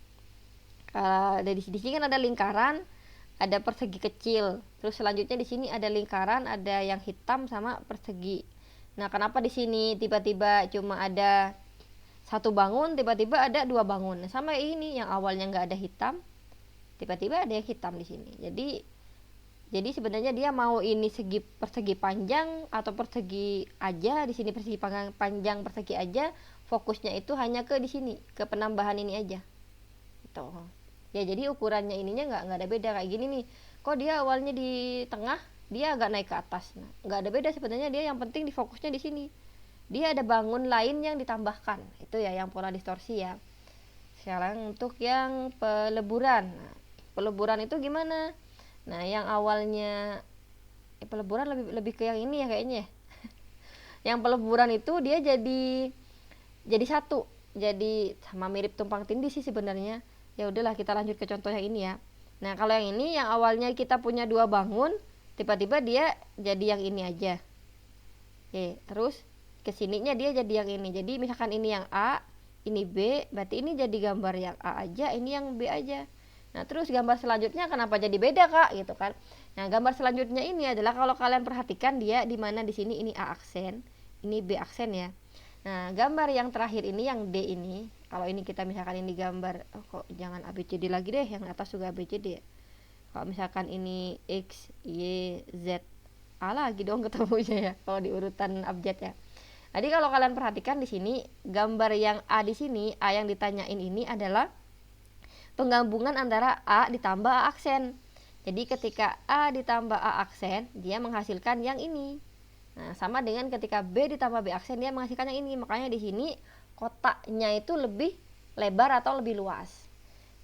Dari sini kan ada lingkaran, ada persegi kecil. Terus selanjutnya di sini ada lingkaran, ada yang hitam sama persegi. Nah, kenapa di sini tiba-tiba cuma ada 1 bangun, tiba-tiba ada 2 bangun. Nah, sama ini yang awalnya nggak ada hitam, tiba-tiba ada yang hitam di sini. Jadi sebenarnya dia mau ini persegi panjang atau persegi aja. Di sini persegi panjang persegi aja, fokusnya itu hanya ke di sini, ke penambahan ini aja. Gitu. Ya, jadi ukurannya ininya nggak ada beda kayak gini nih. Kok dia awalnya di tengah, dia agak naik ke atas. Nah, nggak ada beda sebenarnya, dia yang penting di fokusnya di sini. Dia ada bangun lain yang ditambahkan. Itu ya yang pola distorsi ya. Sekarang untuk yang peleburan. Nah, peleburan itu gimana? Nah, yang awalnya peleburan lebih ke yang ini ya kayaknya. Yang peleburan itu dia jadi satu. Jadi sama mirip tumpang tindih sih sebenarnya. Ya udahlah, kita lanjut ke contoh yang ini ya. Nah, kalau yang ini yang awalnya kita punya 2 bangun, tiba-tiba dia jadi yang ini aja. Oke, terus kesininya dia jadi yang ini. Jadi misalkan ini yang A, ini B, berarti ini jadi gambar yang A aja, ini yang B aja. Nah, terus gambar selanjutnya kenapa jadi beda, Kak? Gitu kan. Nah, gambar selanjutnya ini adalah kalau kalian perhatikan dia di mana di sini ini A aksen, ini B aksen ya. Nah, gambar yang terakhir ini yang D ini, kalau ini kita misalkan ini gambar, kok jangan ABCD lagi deh, yang atas juga ABCD ya. Kalau misalkan ini X, Y, Z, A lagi dong ketemunya ya, kalau di urutan abjad ya. Jadi kalau kalian perhatikan di sini, gambar yang A di sini, A yang ditanyain ini adalah penggabungan antara A ditambah A aksen. Jadi ketika A ditambah A aksen, dia menghasilkan yang ini. Nah, sama dengan ketika B ditambah B aksen, dia menghasilkan yang ini. Makanya di sini kotaknya itu lebih lebar atau lebih luas.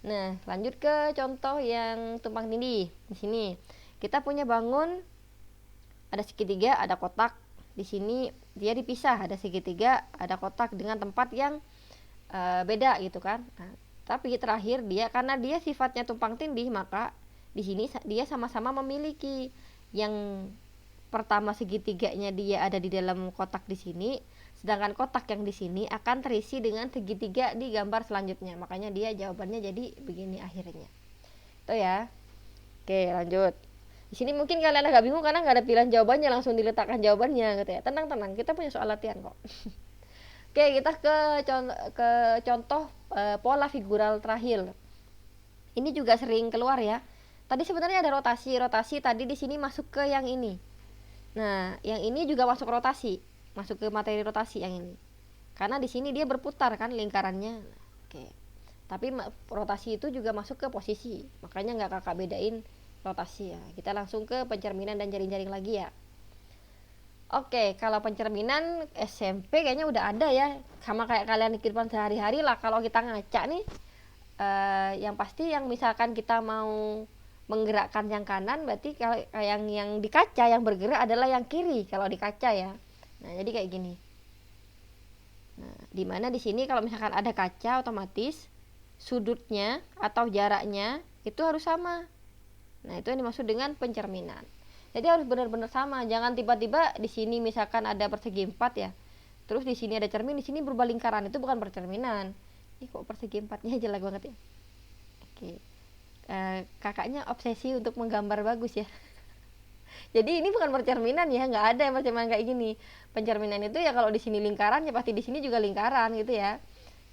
Nah, lanjut ke contoh yang tumpang tindih. Di sini kita punya bangun, ada segitiga, ada kotak. Di sini dia dipisah, ada segitiga, ada kotak dengan tempat yang beda gitu kan. Nah, tapi terakhir dia karena dia sifatnya tumpang tindih, maka di sini dia sama-sama memiliki. Yang pertama segitiganya dia ada di dalam kotak di sini, sedangkan kotak yang di sini akan terisi dengan segitiga di gambar selanjutnya. Makanya dia jawabannya jadi begini akhirnya. Itu ya. Oke, lanjut. Di sini mungkin kalian agak bingung karena nggak ada pilihan jawabannya, langsung diletakkan jawabannya gitu ya. Tenang, kita punya soal latihan kok. Oke, kita ke contoh pola figural terakhir. Ini juga sering keluar ya. Tadi sebenarnya ada rotasi tadi di sini masuk ke yang ini. Nah, yang ini juga masuk rotasi, masuk ke materi rotasi yang ini. Karena di sini dia berputar kan lingkarannya. Oke. Tapi rotasi itu juga masuk ke posisi. Makanya nggak kakak bedain rotasi ya. Kita langsung ke pencerminan dan jaring-jaring lagi ya. Oke, kalau pencerminan SMP kayaknya udah ada ya. Sama kayak kalian di kehidupan sehari-hari lah. Kalau kita ngaca nih, yang pasti yang misalkan kita mau menggerakkan yang kanan, berarti kalau yang di kaca yang bergerak adalah yang kiri kalau di kaca ya. Nah, jadi kayak gini. Nah, di mana di sini kalau misalkan ada kaca, otomatis sudutnya atau jaraknya itu harus sama. Nah, itu yang dimaksud dengan pencerminan. Jadi harus benar-benar sama. Jangan tiba-tiba di sini misalkan ada persegi 4 ya. Terus di sini ada cermin, di sini berubah lingkaran, itu bukan percerminan. Ih, kok persegi 4-nya jelek banget ya. Oke. Kakaknya obsesi untuk menggambar bagus ya. Jadi ini bukan percerminan ya, nggak ada yang percerminan kayak gini. Pencerminan itu ya kalau di sini lingkaran ya pasti di sini juga lingkaran gitu ya.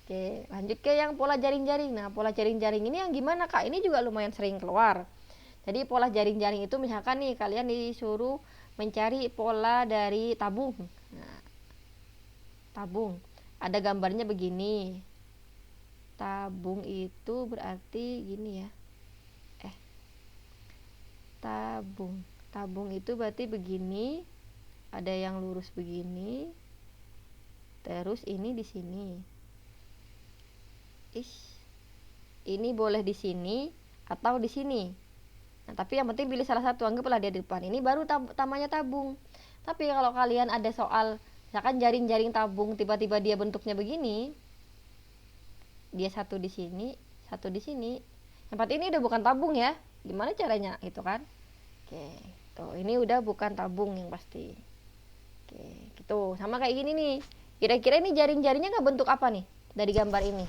Oke, lanjut ke yang pola jaring-jaring. Nah, pola jaring-jaring ini yang gimana, Kak? Ini juga lumayan sering keluar. Jadi pola jaring-jaring itu misalkan nih kalian disuruh mencari pola dari tabung. Nah, tabung. Ada gambarnya begini. Tabung itu berarti gini ya. Tabung itu berarti begini, ada yang lurus begini, terus ini di sini. Ini boleh di sini atau di sini. Nah, tapi yang penting pilih salah satu, anggaplah dia di depan. Ini baru namanya tabung. Tapi kalau kalian ada soal, misalkan jaring-jaring tabung, tiba-tiba dia bentuknya begini, dia satu di sini, satu di sini. Yang pasti ini udah bukan tabung ya. Gimana caranya gitu kan? Oke, tuh ini udah bukan tabung yang pasti. Oke, gitu. Sama kayak gini nih. Kira-kira ini jaring-jaringnya nggak bentuk apa nih dari gambar ini?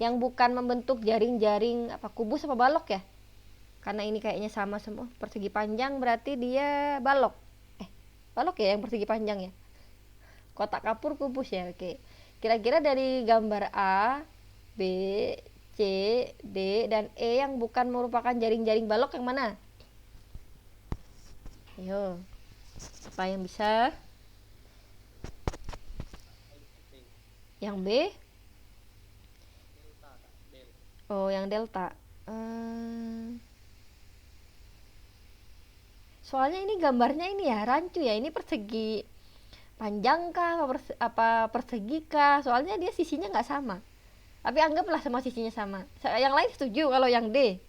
Yang bukan membentuk jaring-jaring apa, kubus apa balok ya? Karena ini kayaknya sama semua, persegi panjang berarti dia balok. Balok ya yang persegi panjang ya. Kotak kapur kubus ya. Oke. Kira-kira dari gambar A, B, C, D, dan E yang bukan merupakan jaring-jaring balok yang mana? Ayo, apa yang bisa? Yang B? Delta, Kak. Del. Oh, yang delta. Soalnya ini gambarnya ini ya rancu ya. Ini persegi panjang kah? Apa persegi kah? Soalnya dia sisinya nggak sama. Tapi anggaplah semua sisinya sama. Yang lain setuju kalau yang D.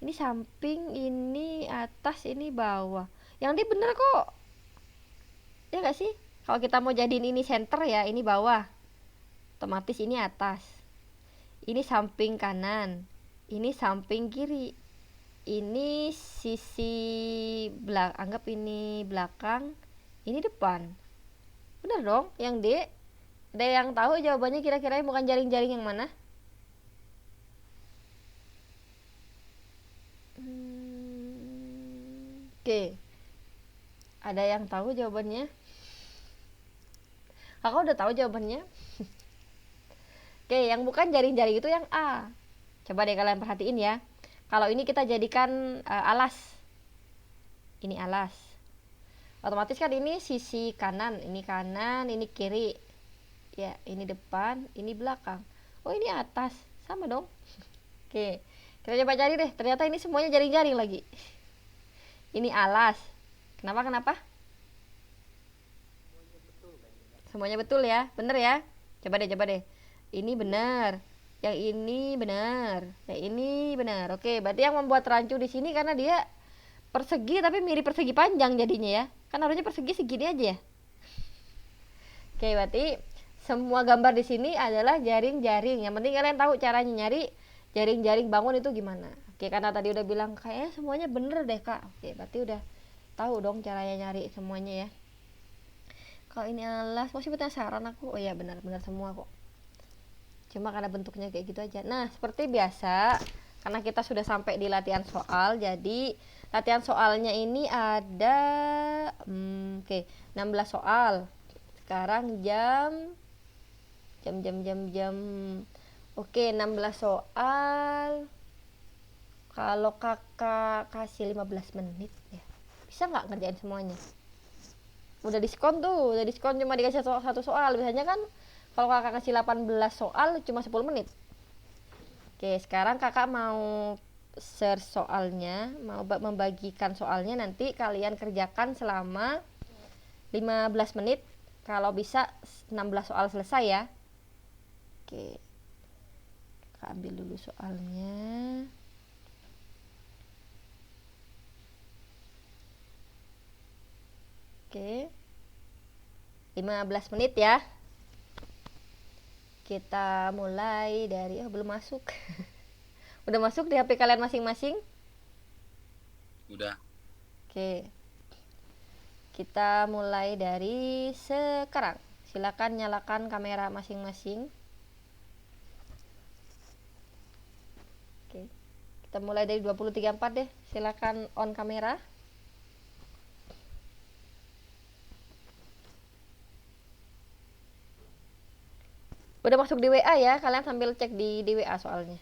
Ini samping, ini atas, ini bawah. Yang D bener kok. Ya nggak sih? Kalau kita mau jadiin ini center ya, ini bawah. Otomatis ini atas. Ini samping kanan. Ini samping kiri. Ini sisi anggap ini belakang. Ini depan. Bener dong, yang D. Ada yang tahu jawabannya kira-kira bukan jaring-jaring yang mana? Oke. Ada yang tahu jawabannya? Kakak udah tahu jawabannya? Oke, yang bukan jaring-jaring itu yang A. Coba deh kalian perhatiin ya. Kalau ini kita jadikan alas. Ini alas. Otomatis kan ini sisi kanan, ini kiri. Ya, ini depan, ini belakang. Oh, ini atas. Sama dong. Oke. Kita coba cari deh. Ternyata ini semuanya jaring-jaring lagi. Ini alas. Kenapa? Semuanya betul ya. Bener ya? Coba deh. Ini benar. Yang ini benar. Yang ini benar. Oke, berarti yang membuat rancu di sini karena dia persegi tapi mirip persegi panjang jadinya ya. Kan harusnya persegi segini aja ya. Oke, berarti semua gambar di sini adalah jaring-jaring. Yang penting kalian tahu caranya nyari jaring-jaring bangun itu gimana. Oke, karena tadi udah bilang kayaknya semuanya bener deh kak. Oke, berarti udah tahu dong caranya nyari semuanya ya. Kalau ini alas, masih penasaran aku. Oh iya, benar-benar semua kok. Cuma karena bentuknya kayak gitu aja. Nah, seperti biasa, karena kita sudah sampai di latihan soal, jadi latihan soalnya ini ada 16 soal. Sekarang jam Oke, 16 soal. Kalau kakak kasih 15 menit ya, bisa nggak ngerjain semuanya? Udah diskon cuma dikasih satu soal. Biasanya kan kalau kakak kasih 18 soal cuma 10 menit. Oke, sekarang kakak mau share soalnya, mau membagikan soalnya, nanti kalian kerjakan selama 15 menit. Kalau bisa 16 soal selesai ya. Oke, kakak ambil dulu soalnya. Oke, 15 menit ya. Kita mulai dari belum masuk. Udah masuk di HP kalian masing-masing? Udah. Oke. Kita mulai dari sekarang. Silakan nyalakan kamera masing-masing. Oke. Kita mulai dari 2034 deh. Silakan on kamera. Udah masuk di WA ya, kalian sambil cek di WA soalnya.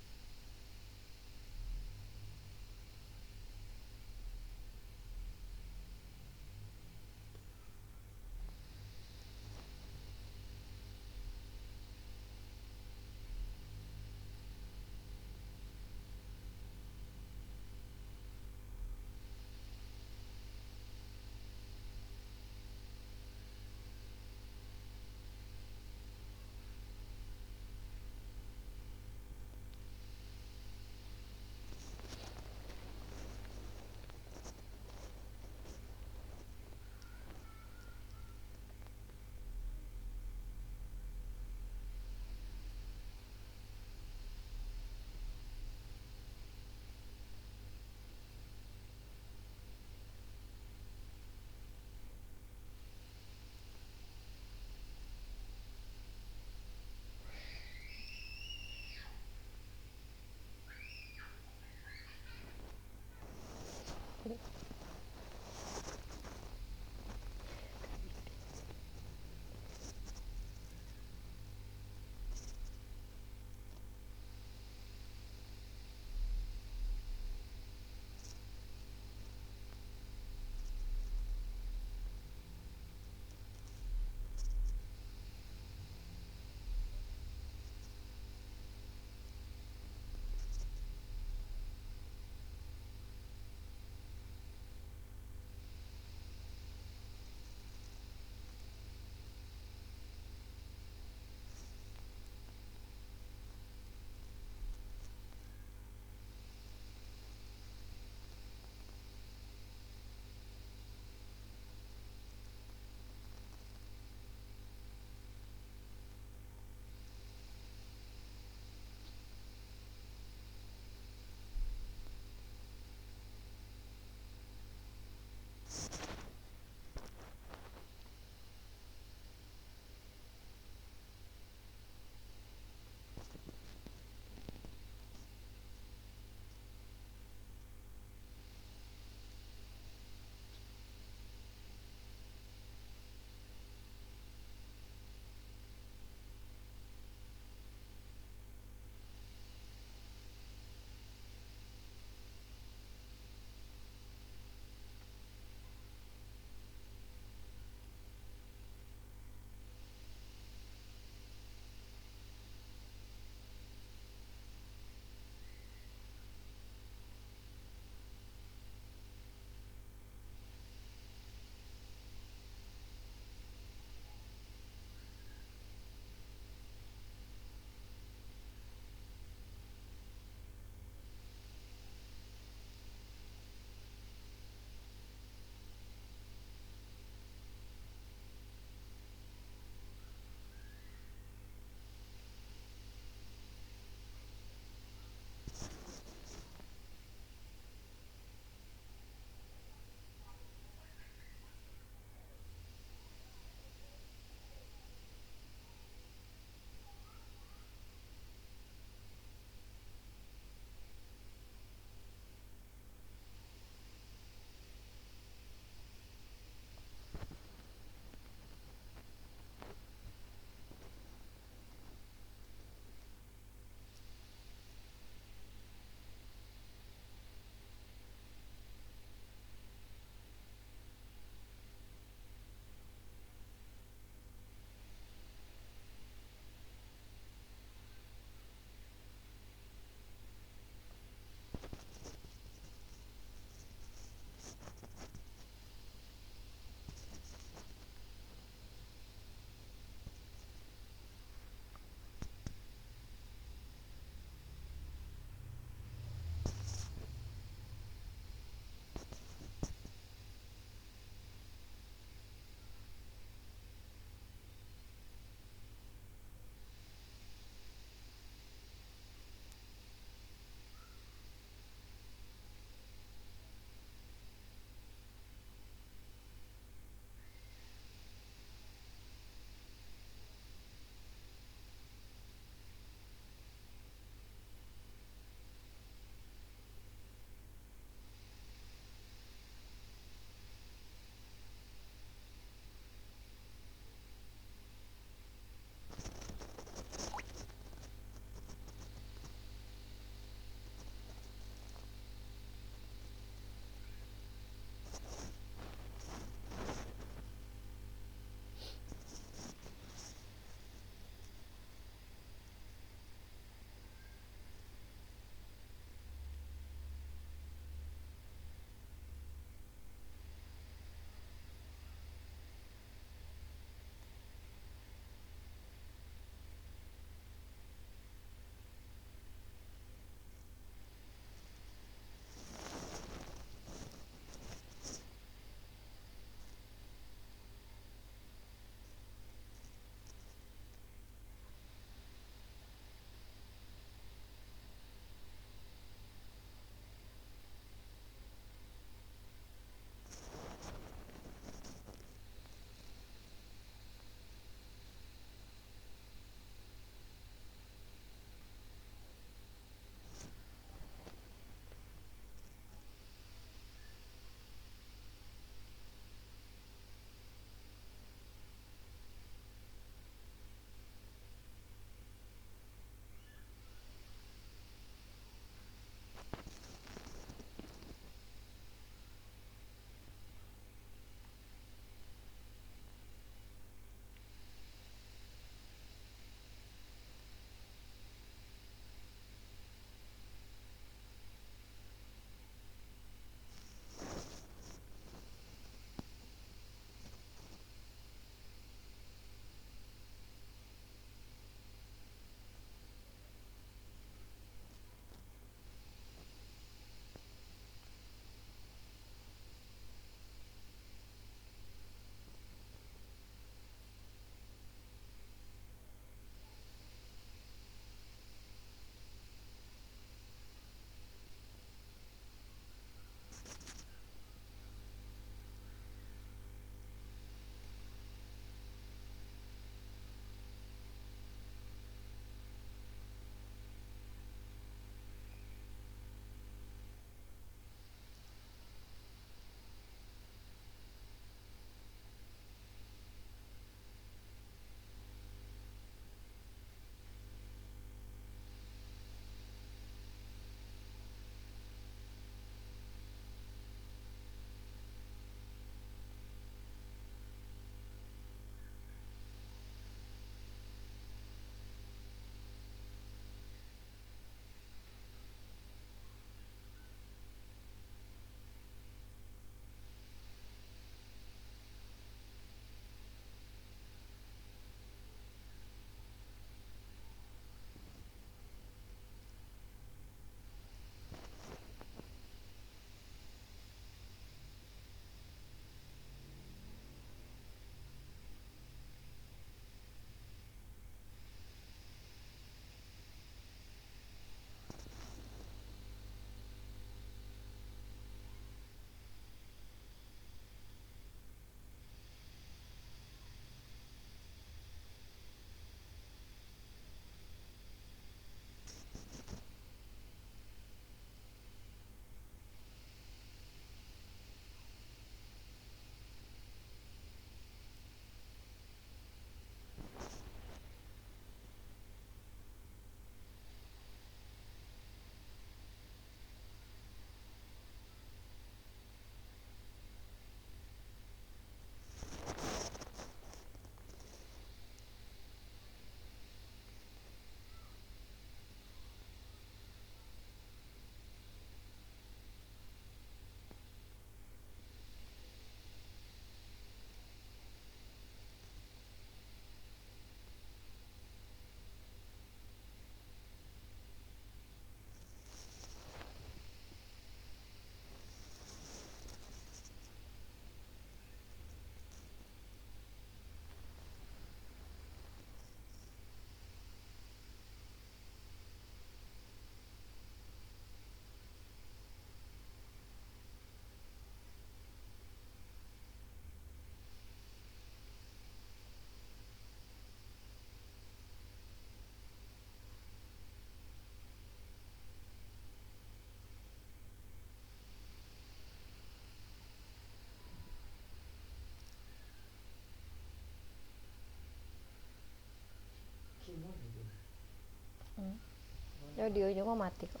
Audionya mah mati kok.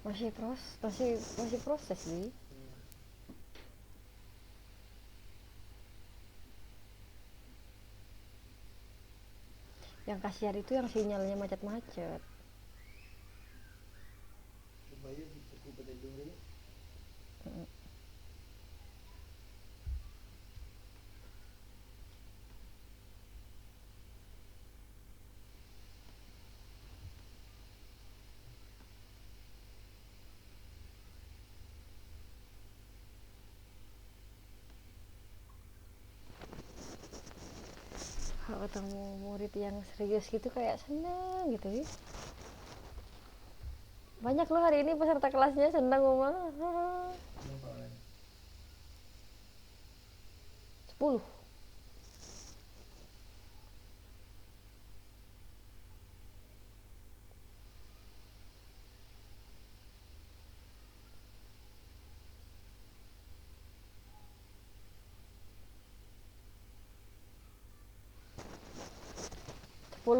Masih proses sih. Yang kasihan itu yang sinyalnya macet-macet. Kalau ketemu murid yang serius gitu kayak seneng gitu ya. Banyak loh hari ini peserta kelasnya seneng mah. 10.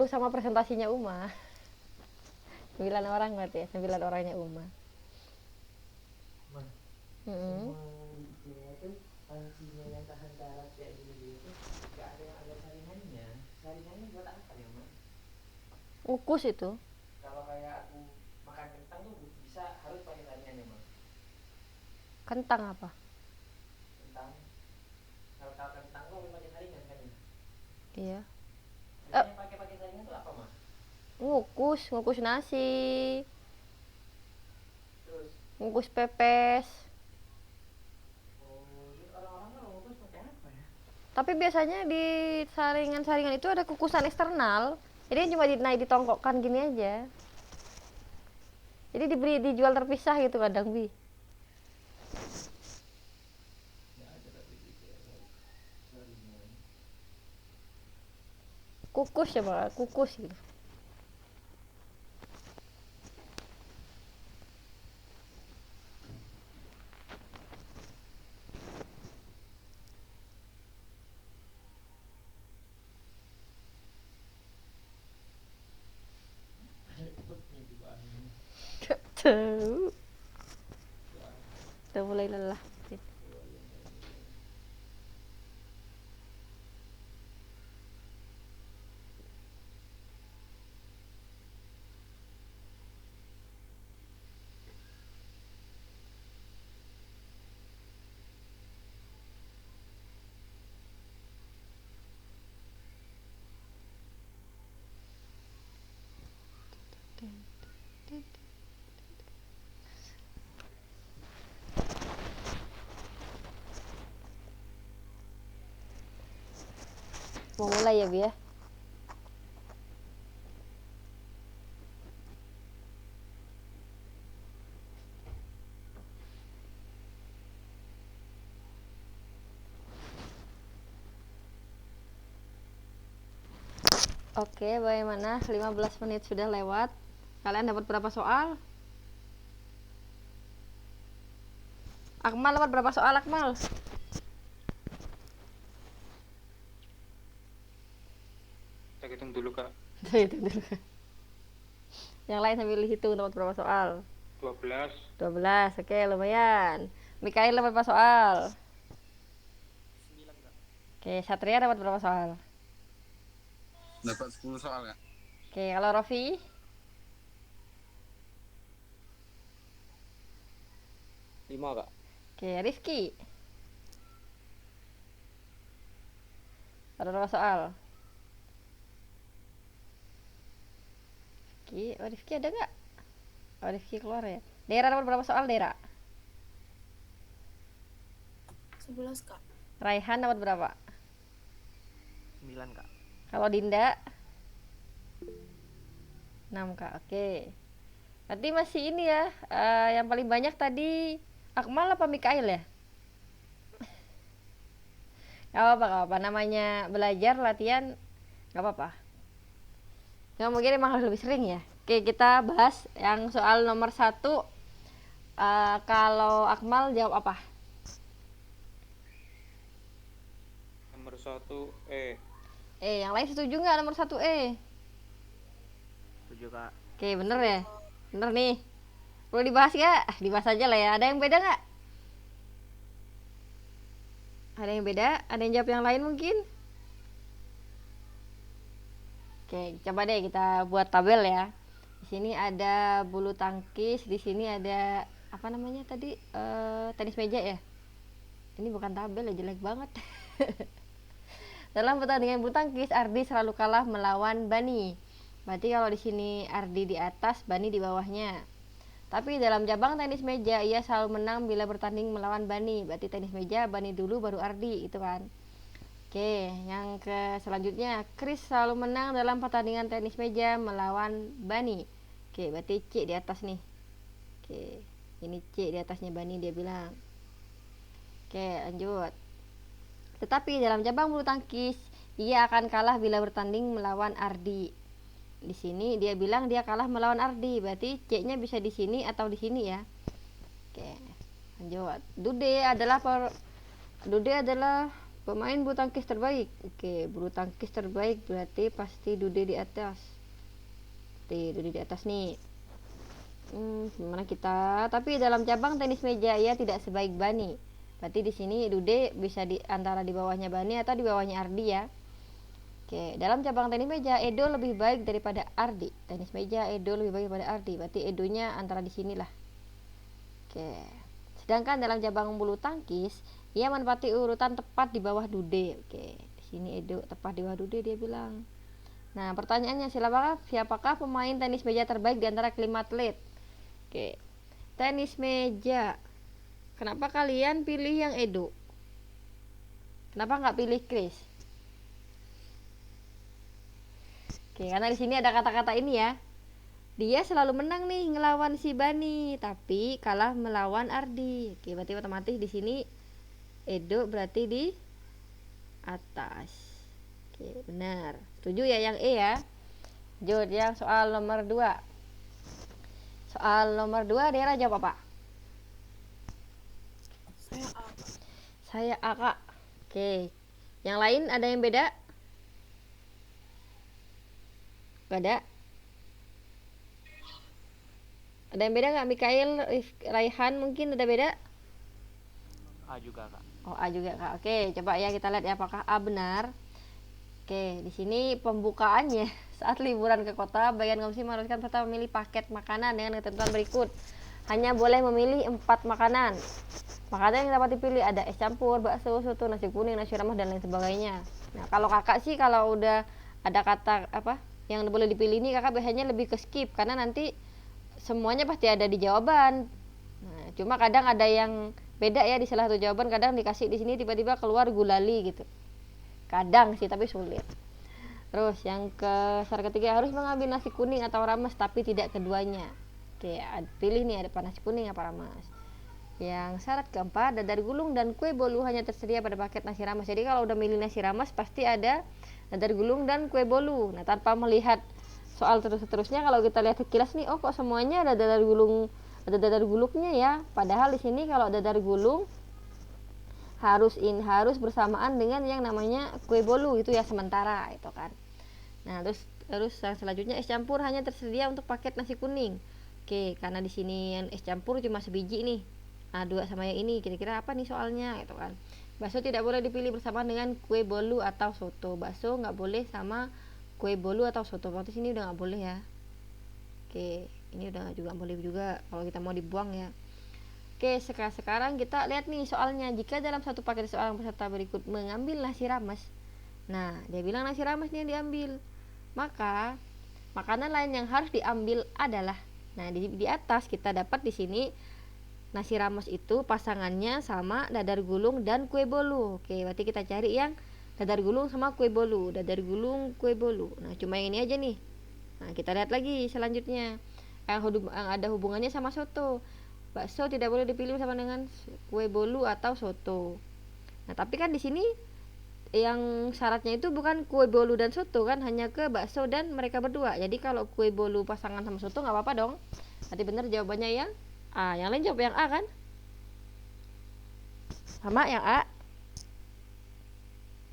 Sama presentasinya Uma. 9 orang berarti ya, 9 orangnya Uma. Semua isinya itu pancinya yang tahan darat kayak gini itu nggak ada yang ada saringannya. Saringannya buat apa ya, Mas? Ukus itu. Kalau kayak aku makan kentang tuh bisa harus pakai saringannya, Mas. Kentang apa? Kentang. Kalau kentang tuh harus pakai saringan kan ya? Iya. Biasanya pakai saringan tuh apa, Mas? Ngukus nasi. Terus Ngukus pepes. orang-orang kalau ngukus pakai apa ya? Tapi biasanya di saringan-saringan itu ada kukusan eksternal. Jadi cuma ditongkokkan gini aja. Jadi dijual terpisah gitu kadang Bi. Kukus ya Pak, kukus gitu. Tahu. Udah mulai lelah. Mau mulai ya Bi ya? Oke, bagaimana? 15 menit sudah lewat. Kalian dapat berapa soal? Akmal dapat berapa soal, Akmal? Kita hitung dulu kak. Hitung dulu. Yang lain sambil hitung dapat berapa soal? 12. 12, oke lumayan. Mikael dapat berapa soal? 9 kak. Oke, Satria dapat berapa soal? Dapat 10 soal kak. Oke, kalau Rofi? 5 kak. Oke, Rifki? Ada berapa soal? Rifki ada nggak? Oh, Rifki keluar ya. Dera dapat berapa soal, Dera? 11 kak. Raihan dapat berapa? 9 kak. Kalau Dinda? 6 kak, oke. Nanti masih ini ya, yang paling banyak tadi Akmal apa Mikael ya? Gak apa-apa, namanya belajar, latihan, gak apa-apa. Yang mungkin emang harus lebih sering ya. Oke, kita bahas yang soal nomor 1. Kalau Akmal jawab apa? Nomor 1 Yang lain setuju nggak nomor 1 Setuju kak. Oke, bener ya? Bener nih. Perlu dibahas nggak? Dibahas aja lah ya. Ada yang beda nggak? Ada yang beda? Ada yang jawab yang lain mungkin? Oke, coba deh kita buat tabel ya. Di sini ada bulu tangkis, di sini ada apa namanya tadi? Tenis meja ya. Ini bukan tabel ya, jelek banget. Dalam pertandingan bulu tangkis, Ardi selalu kalah melawan Bani. Berarti kalau di sini Ardi di atas, Bani di bawahnya. Tapi dalam cabang tenis meja, ia selalu menang bila bertanding melawan Bani. Berarti tenis meja, Bani dulu baru Ardi, itu kan. Oke, yang ke selanjutnya, Chris selalu menang dalam pertandingan tenis meja melawan Bani. Oke, berarti C di atas nih. Oke, ini C di atasnya Bani dia bilang. Oke, lanjut. Tetapi dalam cabang bulu tangkis, ia akan kalah bila bertanding melawan Ardi. Di sini dia bilang dia kalah melawan Ardi, berarti C-nya bisa di sini atau di sini ya. Oke, lanjut. Dude adalah pemain bulu tangkis terbaik. Oke, bulu tangkis terbaik berarti pasti Dude di atas. Dude di atas nih. Gimana kita? Tapi dalam cabang tenis meja ia tidak sebaik Bani. Berarti di sini Dude bisa di antara di bawahnya Bani atau di bawahnya Ardi ya. Oke, dalam cabang tenis meja Edo lebih baik daripada Ardi. Tenis meja Edo lebih baik daripada Ardi. Berarti Edonya antara di sinilah. Oke. Sedangkan dalam cabang bulu tangkis, ia menempati urutan tepat di bawah Dude. Oke, di sini Edo tepat di bawah Dude dia bilang. Nah, pertanyaannya siapakah pemain tenis meja terbaik di antara kelima atlet? Oke. Tenis meja. Kenapa kalian pilih yang Edo? Kenapa nggak pilih Chris? Oke, karena di sini ada kata-kata ini ya. Dia selalu menang nih ngelawan si Bani, tapi kalah melawan Ardi. Oke, berarti otomatis di sini Edo berarti di atas. Oke, benar. Setuju ya yang E ya. Lanjut yang soal nomor 2. Soal nomor 2 Dera jawab apa? Saya A, Kak. Saya A, Kak. Oke. Yang lain ada yang beda? Gak ada? Ada yang beda nggak? Mikael, Raihan mungkin ada beda? A juga kak. Oh, A juga Kak. Oke, coba ya kita lihat ya apakah A benar. Oke, di sini pembukaannya saat liburan ke kota, bagian komisi mengharuskan peserta memilih paket makanan dengan ketentuan berikut. Hanya boleh memilih 4 makanan. Makanan yang dapat dipilih ada es campur, bakso, soto, nasi kuning, nasi rames dan lain sebagainya. Nah, kalau kakak sih kalau udah ada kata apa yang boleh dipilih ini kakak biasanya lebih ke skip karena nanti semuanya pasti ada di jawaban. Nah, cuma kadang ada yang beda ya di salah satu jawaban, kadang dikasih di sini tiba-tiba keluar gulali gitu. Kadang sih tapi sulit. Terus yang syarat ketiga harus mengambil nasi kuning atau rames tapi tidak keduanya. Oke, pilih nih ada nasi kuning apa rames. Yang syarat keempat, dadar gulung dan kue bolu hanya tersedia pada paket nasi rames. Jadi kalau udah milih nasi rames pasti ada dadar gulung dan kue bolu. Nah, tanpa melihat soal terus-terusnya kalau kita lihat sekilas nih, oh kok semuanya ada dadar gulungnya ya. Padahal di sini kalau dadar gulung harus bersamaan dengan yang namanya kue bolu itu ya sementara itu kan. Nah, terus yang selanjutnya es campur hanya tersedia untuk paket nasi kuning. Oke, karena di sini es campur cuma sebiji nih. Nah, 2 sama yang ini kira-kira apa nih soalnya gitu kan. Bakso tidak boleh dipilih bersamaan dengan kue bolu atau soto. Bakso nggak boleh sama kue bolu atau soto. Berarti sini udah nggak boleh ya. Oke, ini udah juga boleh juga kalau kita mau dibuang ya. Oke, sekarang kita lihat nih soalnya. Jika dalam satu paket seorang peserta berikut mengambil nasi rames, nah dia bilang nasi rames nih yang diambil, maka makanan lain yang harus diambil adalah, nah di atas kita dapat di sini nasi rames itu pasangannya sama dadar gulung dan kue bolu. Oke, berarti kita cari yang dadar gulung sama kue bolu. Dadar gulung, kue bolu. Nah, cuma yang ini aja nih. Nah, kita lihat lagi selanjutnya. Yang ada hubungannya sama soto. Bakso tidak boleh dipilih sama dengan kue bolu atau soto. Nah, tapi kan di sini yang syaratnya itu bukan kue bolu dan soto kan, hanya ke bakso dan mereka berdua. Jadi kalau kue bolu pasangan sama soto nggak apa-apa dong. Berarti benar jawabannya yang A. Yang lain jawab yang A kan? Sama yang A.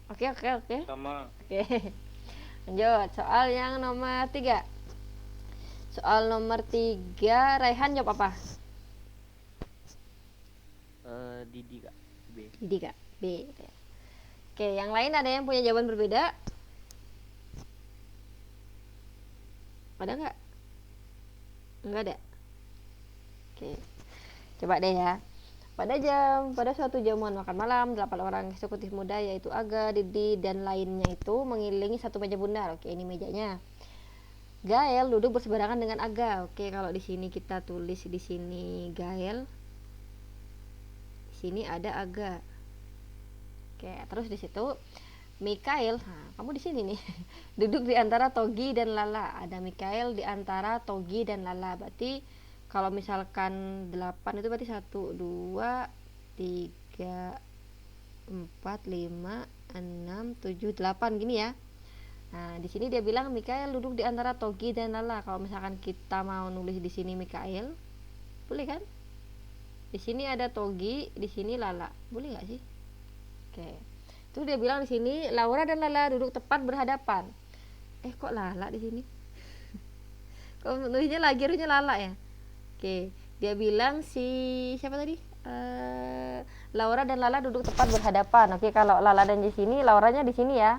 Oke, oke, oke. Sama. Oke. Lanjut, soal yang nomor 3. Soal nomor 3, Raihan jawab apa? Didi kak. B. Didi Kak, B. Oke, yang lain ada yang punya jawaban berbeda? Ada nggak? Nggak ada. Oke, coba deh ya. Pada suatu jamuan makan malam, 8 orang eksekutif muda yaitu Aga, Didi, dan lainnya itu mengelilingi satu meja bundar. Oke, ini mejanya. Gael duduk berseberangan dengan Aga. Oke, kalau di sini kita tulis di sini Gael. Di sini ada Aga. Oke, terus di situ Mikael, kamu di sini nih. Duduk di antara Togi dan Lala. Ada Mikael di antara Togi dan Lala. Berarti kalau misalkan 8 itu berarti 1 2 3 4 5 6 7 8 gini ya. Nah, di sini dia bilang Mikael duduk di antara Togi dan Lala. Kalau misalkan kita mau nulis di sini Mikael, boleh kan? Di sini ada Togi, di sini Lala. Boleh nggak sih? Oke. Terus dia bilang di sini Laura dan Lala duduk tepat berhadapan. Kok Lala di sini? Kok nulisnya lagi harusnya Lala ya? Oke. Dia bilang siapa tadi? Laura dan Lala duduk tepat berhadapan. Oke, kalau Lala dan di sini, Lauranya di sini ya.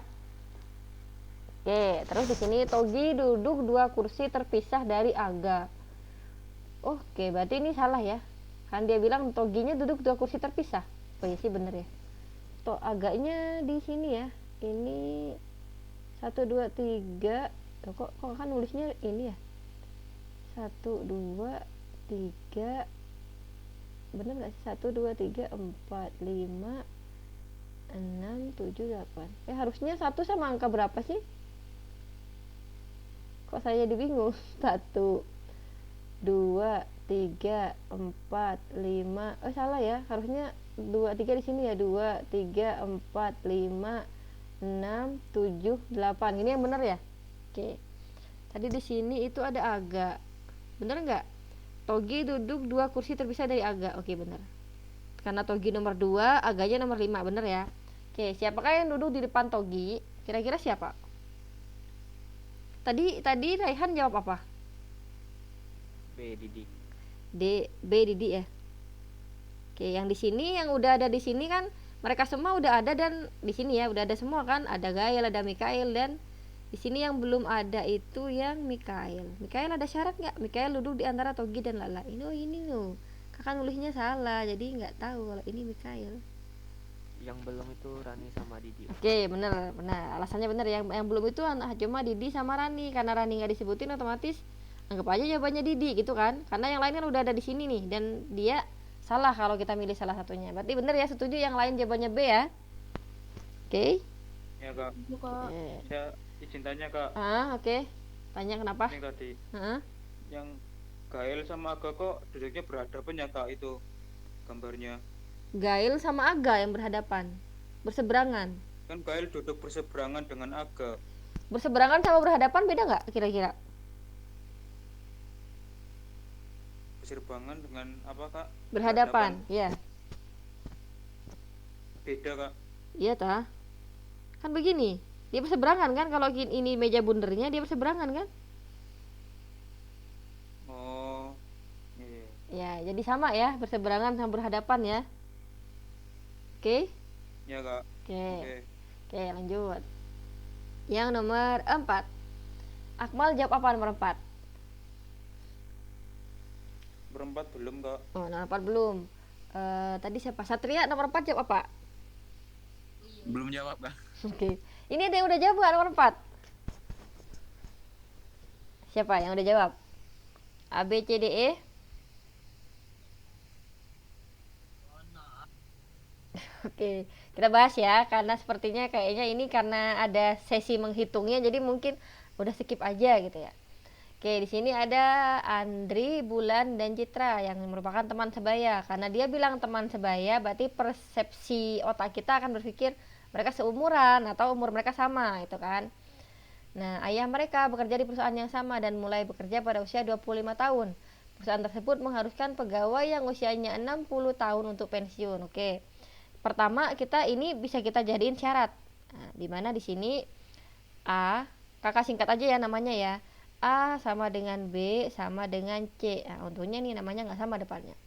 Oke, terus di sini Togi duduk 2 kursi terpisah dari Aga. Oke, berarti ini salah ya. Kan dia bilang Toginya duduk 2 kursi terpisah. Oh iya sih bener ya. Agaknya di sini ya. Ini 1 2 3. Kok kan nulisnya ini ya. 1 2 3. Bener nggak sih? 1 2 3 4 5 6 7 8. Harusnya 1 sama angka berapa sih? Kok saya jadi bingung? 1 2 3 4 5. Salah ya. Harusnya 2 3 di sini ya. 2 3 4 5 6 7 8. Ini yang benar ya? Oke. Tadi di sini itu ada Aga. Bener nggak? Togi duduk 2 kursi terpisah dari Aga. Oke, benar. Karena Togi nomor 2, Aganya nomor 5, bener ya? Oke, siapakah yang duduk di depan Togi? Kira-kira siapa? Tadi Raihan jawab apa? B. Didi. B Didi ya. Oke, yang di sini yang udah ada di sini kan mereka semua udah ada, dan di sini ya udah ada semua kan, ada Gael, ada Mikael, dan di sini yang belum ada itu yang Mikael. Mikael ada syarat nggak? Mikael duduk di antara Togi dan Lala. Ini loh. Kakak nulisnya salah, jadi nggak tahu kalau ini Mikael. Yang belum itu Rani sama Didi. Oke, bener. Alasannya bener. Yang belum itu cuma Didi sama Rani. Karena Rani nggak disebutin, otomatis anggap aja jawabannya Didi gitu kan. Karena yang lain kan udah ada di sini nih, dan dia salah kalau kita milih salah satunya. Berarti bener ya, setuju yang lain jawabannya B ya. Oke. Ya kak. Buka. Saya izin tanya kak. Oke. Tanya kenapa? Ini tadi Hah? yang Gael sama Aga kok duduknya berhadapan ya kak, itu gambarnya. Gael sama Aga yang berhadapan, berseberangan. Kan Gael duduk berseberangan dengan Aga. Berseberangan sama berhadapan beda nggak kira-kira? Berseberangan dengan apa kak? Berhadapan, iya. Beda kak. Iya tah. Kan begini, dia berseberangan kan, kalau ini meja bundernya dia berseberangan kan? Oh iya. Ya, jadi sama ya, berseberangan sama berhadapan ya. Oke? Ya kak. Oke. Oke. Oke, lanjut. Yang nomor 4. Akmal jawab apa nomor 4? Berempat belum kak. Oh, nomor 4 belum. Tadi siapa? Satria nomor 4 jawab apa? Belum jawab kan? Oke. Ini ada yang udah jawab nggak nomor 4? Siapa yang udah jawab? A, B, C, D, E? Oke, kita bahas ya, karena sepertinya kayaknya ini karena ada sesi menghitungnya, jadi mungkin udah skip aja gitu ya. Oke, di sini ada Andri, Bulan, dan Citra yang merupakan teman sebaya. Karena dia bilang teman sebaya, berarti persepsi otak kita akan berpikir mereka seumuran atau umur mereka sama, gitu kan. Nah, ayah mereka bekerja di perusahaan yang sama dan mulai bekerja pada usia 25 tahun. Perusahaan tersebut mengharuskan pegawai yang usianya 60 tahun untuk pensiun. Oke. Pertama, ini bisa kita jadiin syarat. Nah, di mana di sini A, kakak singkat aja ya namanya ya. A sama dengan B sama dengan C. Nah, untungnya nih namanya nggak sama depannya.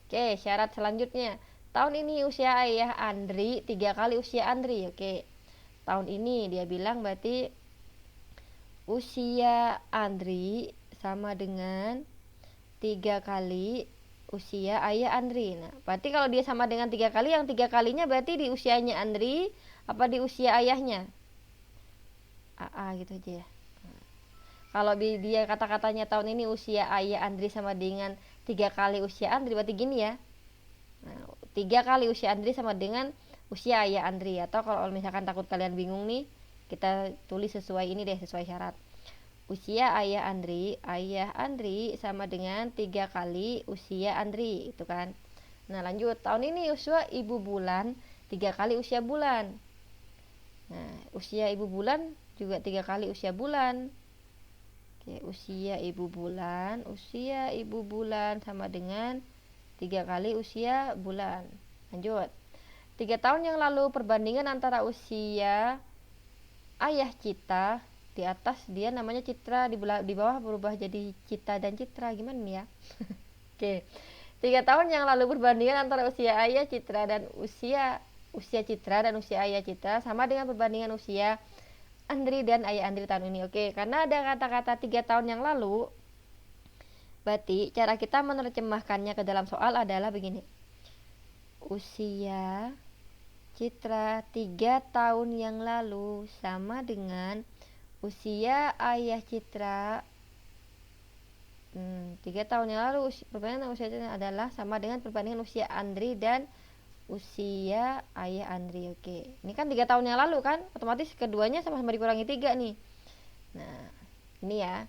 Oke, syarat selanjutnya. Tahun ini usia ayah Andri 3 kali usia Andri. Oke. Tahun ini dia bilang berarti usia Andri sama dengan 3 kali usia ayah Andri. Nah, berarti kalau dia sama dengan 3 kali, yang 3 kalinya berarti di usianya Andri apa di usia ayahnya? AA gitu aja ya. Kalau dia kata-katanya tahun ini usia ayah Andri sama dengan 3 kali usia Andri, berarti gini ya. Nah, 3 kali usia Andri sama dengan usia ayah Andri. Atau kalau misalkan takut kalian bingung nih, kita tulis sesuai ini deh, sesuai syarat. Usia ayah Andri sama dengan 3 kali usia Andri, itu kan. Nah, lanjut. Tahun ini usia ibu Bulan 3 kali usia Bulan. Nah, usia ibu Bulan juga 3 kali usia Bulan. Oke, usia ibu bulan sama dengan 3 kali usia bulan. Lanjut. 3 tahun yang lalu perbandingan antara usia ayah Cita, di atas dia namanya Citra, di bawah berubah jadi Cita dan Citra, gimana nih ya? Oke. 3 tahun yang lalu perbandingan antara usia ayah Citra dan usia Citra dan usia ayah Citra sama dengan perbandingan usia Andri dan ayah Andri tahun ini. Oke, karena ada kata-kata 3 tahun yang lalu, berarti cara kita menerjemahkannya ke dalam soal adalah begini. Usia Citra 3 tahun yang lalu sama dengan usia ayah Citra 3 tahun yang lalu. Perbandingan usia Citra adalah sama dengan perbandingan usia Andri dan usia ayah Andri. Oke, ini kan 3 tahun yang lalu kan, otomatis keduanya sama-sama dikurangi 3 nih. Nah, ini ya.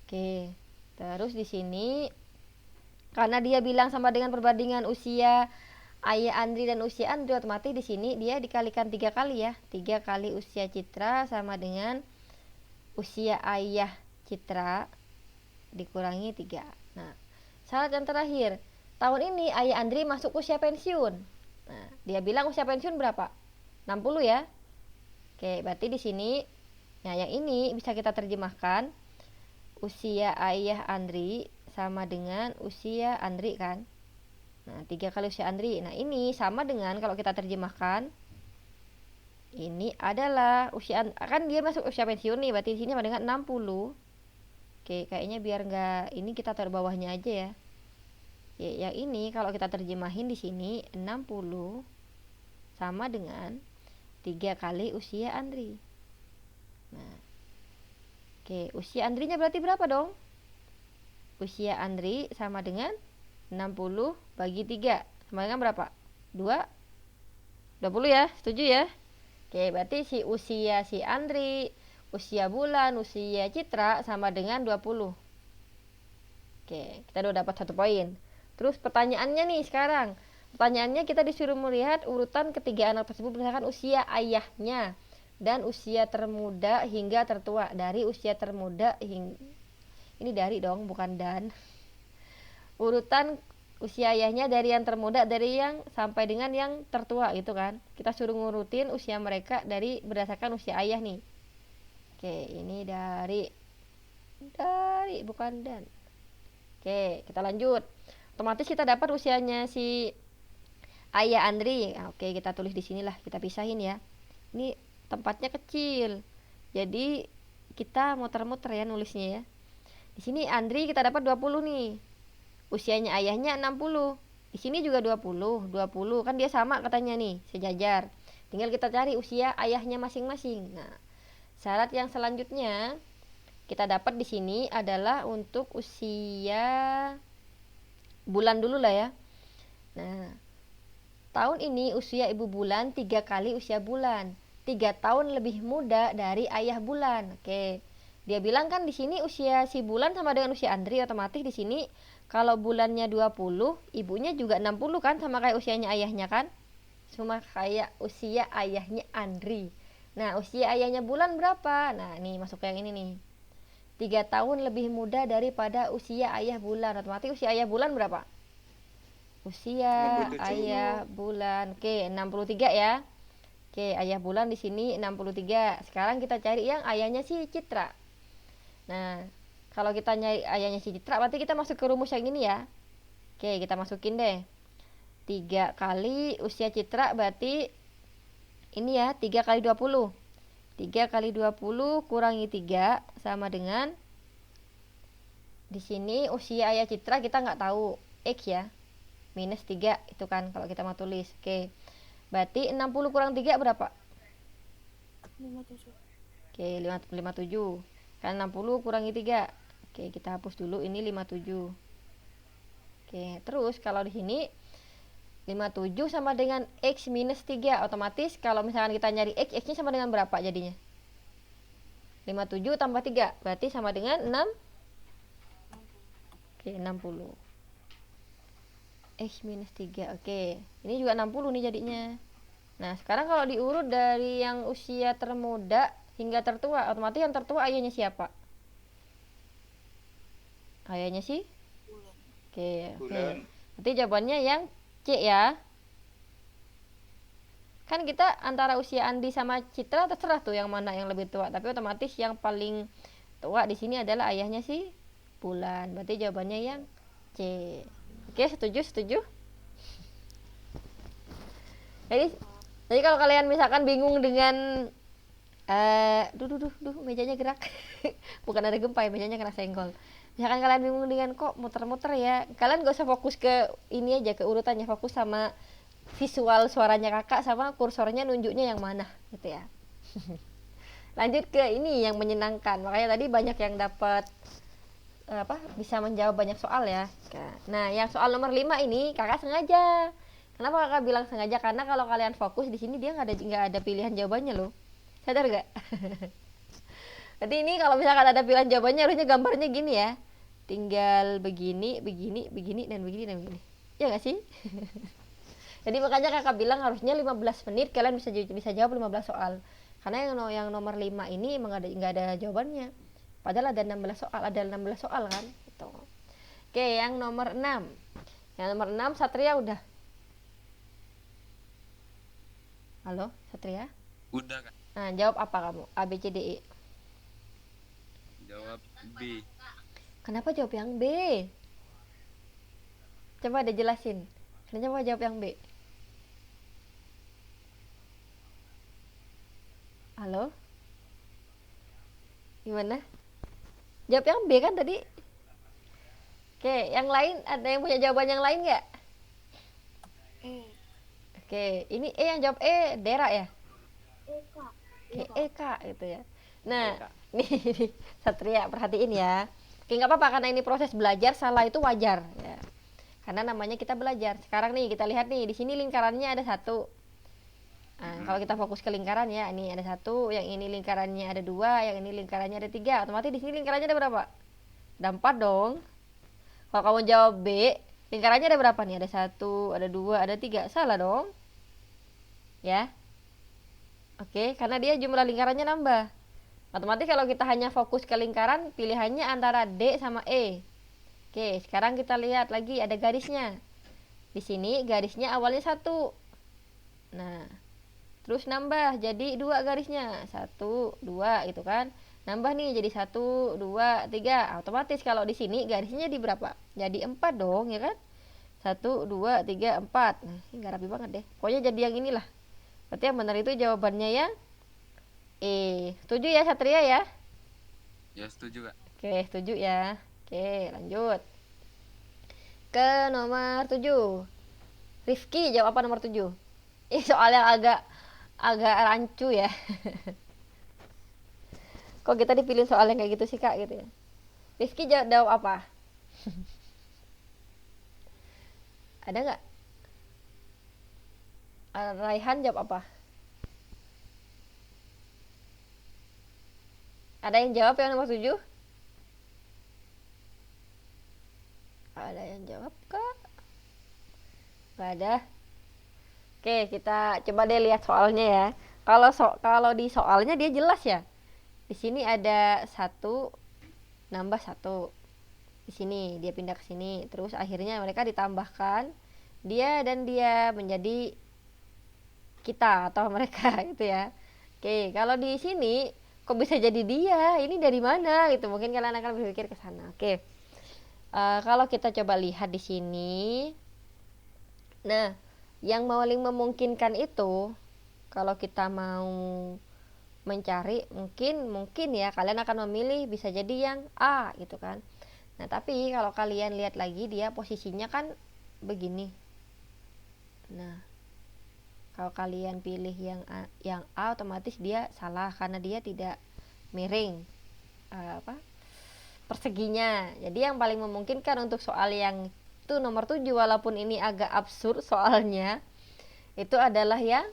Oke, terus di sini karena dia bilang sama dengan perbandingan usia ayah Andri dan usia Andri, otomatis di sini dia dikalikan 3 kali ya. 3 kali usia Citra sama dengan usia ayah Citra dikurangi 3. Nah, syarat yang terakhir, tahun ini ayah Andri masuk usia pensiun. Nah, dia bilang usia pensiun berapa? 60 ya. Oke, berarti di sini nah yang ini bisa kita terjemahkan usia ayah Andri sama dengan usia Andri kan. Nah, 3 kali usia Andri. Nah, ini sama dengan kalau kita terjemahkan ini adalah usia, kan dia masuk usia pensiun nih, berarti di sini sama dengan 60. Oke, kayaknya biar enggak ini kita taruh bawahnya aja ya. Ya, yang ini kalau kita terjemahin di sini 60 sama dengan 3 kali usia Andri. Nah, oke, usia Andrinya berarti berapa dong? Usia Andri sama dengan 60 bagi 3 sama dengan berapa? 20 ya, setuju ya? Oke, berarti usia Andri, usia Bulan, usia Citra sama dengan 20. Oke, kita udah dapat 1 poin. Terus pertanyaannya nih sekarang. Pertanyaannya kita disuruh melihat urutan ketiga anak tersebut berdasarkan usia ayahnya dan usia termuda hingga tertua. Dari usia termuda hingga, ini dari dong, bukan dan. Urutan usia ayahnya dari yang termuda, dari yang sampai dengan yang tertua gitu kan. Kita suruh ngurutin usia mereka dari berdasarkan usia ayah nih. Oke, ini dari bukan dan. Oke, kita lanjut. Otomatis kita dapat usianya si ayah Andri. Nah, oke, kita tulis di sinilah, kita pisahin ya. Ini tempatnya kecil. Jadi kita muter-muter ya nulisnya ya. Di sini Andri kita dapat 20 nih. Usianya ayahnya 60. Di sini juga 20 kan dia sama katanya nih, sejajar. Tinggal kita cari usia ayahnya masing-masing. Nah, syarat yang selanjutnya kita dapat di sini adalah untuk usia Bulan dulu lah ya. Nah, tahun ini usia ibu Bulan 3 kali usia Bulan. 3 tahun lebih muda dari ayah Bulan. Oke. Dia bilang kan di sini usia si Bulan sama dengan usia Andri, otomatis di sini kalau bulannya 20, ibunya juga 60 kan, sama kayak usianya ayahnya kan? Cuma kayak usia ayahnya Andri. Nah, usia ayahnya Bulan berapa? Nah, nih masuk ke yang ini nih. 3 tahun lebih muda daripada usia ayah Bulan. Otomatis usia ayah Bulan berapa? Usia 67. ayah Bulan. Oke, 63 ya. Oke, ayah bulan di sini 63. Sekarang kita cari yang ayahnya si Citra. Nah, kalau kita nyari ayahnya si Citra, berarti kita masuk ke rumus yang ini ya. Oke, kita masukin deh. 3 kali usia Citra berarti ini ya, 3 kali 20. 3 kali 20 kurangi 3 sama dengan, di sini usia ayah Citra kita nggak tahu, X ya. Minus 3 itu kan kalau kita mau tulis. Oke. Berarti 60 kurang 3 berapa? 57. Oke, 57. Kan 60 kurangi 3. Oke, kita hapus dulu ini 57. Oke, terus kalau di sini 57 sama dengan X minus 3. Otomatis kalau misalkan kita nyari X, X-nya sama dengan berapa jadinya? 57 tambah 3. Berarti sama dengan 6. Oke, 60. X minus 3. Oke, ini juga 60 nih jadinya. Nah, sekarang kalau diurut dari yang usia termuda hingga tertua, otomatis yang tertua ayahnya siapa? Ayahnya sih? Bulan. Oke, oke. Bulan. Berarti jawabannya yang C ya. Kan kita antara usia Andi sama Citra terserah tuh yang mana yang lebih tua, tapi otomatis yang paling tua di sini adalah ayahnya si Bulan. Berarti jawabannya yang C. Oke, setuju? Jadi kalau kalian misalkan bingung dengan mejanya gerak. Bukan ada gempa ya, mejanya kena senggol. Misalkan kalian bingung dengan kok muter-muter ya, kalian gak usah fokus ke ini aja, ke urutannya, fokus sama visual suaranya kakak sama kursornya nunjuknya yang mana gitu ya. Lanjut ke ini yang menyenangkan. Makanya tadi banyak yang dapat bisa menjawab banyak soal ya. Nah, yang soal nomor 5 ini kakak sengaja. Kenapa kakak bilang sengaja? Karena kalau kalian fokus di sini dia nggak ada pilihan jawabannya loh. Sadar gak? Jadi ini kalau misalkan ada pilihan jawabannya harusnya gambarnya gini ya. Tinggal begini, begini, begini, dan begini, dan begini. Ya nggak sih? Jadi makanya kakak bilang harusnya 15 menit kalian bisa jawab 15 soal. Karena yang nomor 5 ini emang nggak ada jawabannya. Padahal ada 16 soal kan gitu. Oke, yang nomor 6. Yang nomor 6 Satria udah. Halo, Satria? Udah, Kak. Nah, jawab apa kamu? A, B, C, D, E. Jawab B. Kenapa jawab yang B? Coba deh jelasin. Kenapa jawab yang B? Halo? Gimana? Jawab yang B kan tadi? Oke, yang lain ada yang punya jawaban yang lain nggak? Oke, ini E yang jawab E, Dera ya? Kak. Oke, E Kak gitu ya. Nah, Kak. nih Satria perhatiin ya. Oke, nggak apa-apa karena ini proses belajar, salah itu wajar ya. Karena namanya kita belajar. Sekarang nih kita lihat nih di sini lingkarannya ada 1. Nah, kalau kita fokus ke lingkaran ya, ini ada 1, yang ini lingkarannya ada 2, yang ini lingkarannya ada 3. Otomatis di sini lingkarannya ada berapa? Ada 4 dong. Kalau kamu jawab B, lingkarannya ada berapa nih? Ada 1, ada 2, ada 3. Salah dong. Ya. Oke, karena dia jumlah lingkarannya nambah. Otomatis kalau kita hanya fokus ke lingkaran, pilihannya antara D sama E. Oke, sekarang kita lihat lagi ada garisnya. Di sini garisnya awalnya 1. Nah, terus nambah jadi 2 garisnya. 1, 2 gitu kan. Nambah nih jadi 1, 2, 3. Otomatis kalau di sini garisnya di berapa? Jadi 4 dong ya kan? 1, 2, 3, 4. Nah, ini gak rapi banget deh. Pokoknya jadi yang inilah. Berarti yang benar itu jawabannya yang E. Setuju ya Satria ya? Ya, setuju, Kak. Oke, setuju ya. Oke, lanjut. Ke nomor 7. Rifki jawab apa nomor 7? Ini soal yang agak rancu ya. Kok kita dipilih soal yang kayak gitu sih Kak gitu ya. Rifki jawab apa? Ada nggak? Raihan jawab apa? Ada yang jawab yang nomor 7? Ada yang jawab Kak? Nggak ada. Oke, kita coba deh lihat soalnya ya. Kalau di soalnya dia jelas ya. Di sini ada 1 nambah 1. Di sini dia pindah ke sini, terus akhirnya mereka ditambahkan dia dan dia menjadi kita atau mereka gitu ya. Oke, kalau di sini kok bisa jadi dia? Ini dari mana gitu? Mungkin kalian akan berpikir ke sana. Oke. Kalau kita coba lihat di sini. Nah, yang paling memungkinkan itu kalau kita mau mencari mungkin ya kalian akan memilih bisa jadi yang A gitu kan. Nah, tapi kalau kalian lihat lagi dia posisinya kan begini. Nah, kalau kalian pilih yang A otomatis dia salah karena dia tidak miring perseginya. Jadi yang paling memungkinkan untuk soal yang itu nomor 7 walaupun ini agak absurd soalnya itu adalah yang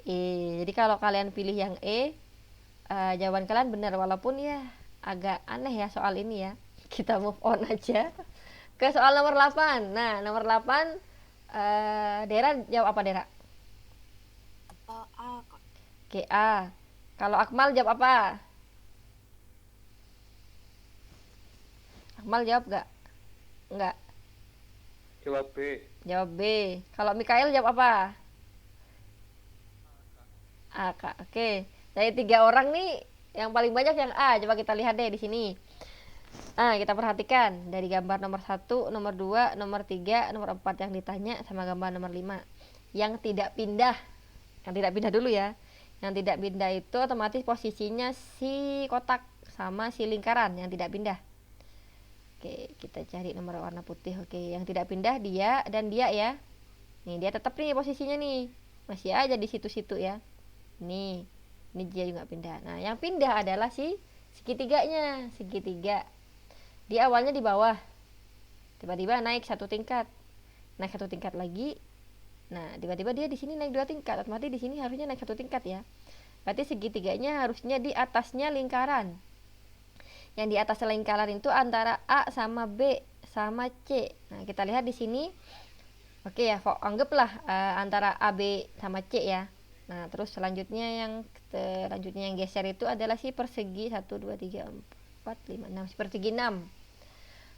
E. Jadi kalau kalian pilih yang E, jawaban kalian benar walaupun ya agak aneh ya soal ini ya. Kita move on aja ke soal nomor 8. Nah, nomor 8 Dera jawab apa Dera? A, Kak. Oke, A. Kalau Akmal jawab apa? Akmal jawab gak? Enggak. Jawab B. Jawab B. Kalau Mikael jawab apa? A, Kak. Oke. Dari 3 orang nih yang paling banyak yang A. Coba kita lihat deh di sini. Nah, kita perhatikan dari gambar nomor 1, nomor 2, nomor 3, nomor 4 yang ditanya sama gambar nomor 5. Yang tidak pindah. Yang tidak pindah dulu ya. Yang tidak pindah itu otomatis posisinya si kotak sama si lingkaran yang tidak pindah. Oke, kita cari nomor warna putih. Oke, yang tidak pindah dia dan dia ya. Nih, dia tetap nih posisinya nih. Masih aja di situ-situ ya. Ini dia juga pindah. Nah, yang pindah adalah si segitiganya, segitiga. Dia awalnya di bawah. Tiba-tiba naik 1 tingkat. Naik 1 tingkat lagi. Nah, tiba-tiba dia di sini naik 2 tingkat. Otomatis di sini harusnya naik 1 tingkat ya. Berarti segitiganya harusnya di atasnya lingkaran. Yang di atas lingkaran itu antara A sama B sama C. Nah, kita lihat di sini. Oke ya, anggaplah antara A, B sama C ya. Nah, terus selanjutnya yang geser itu adalah si persegi 1 2 3 4 5 6, si persegi 6.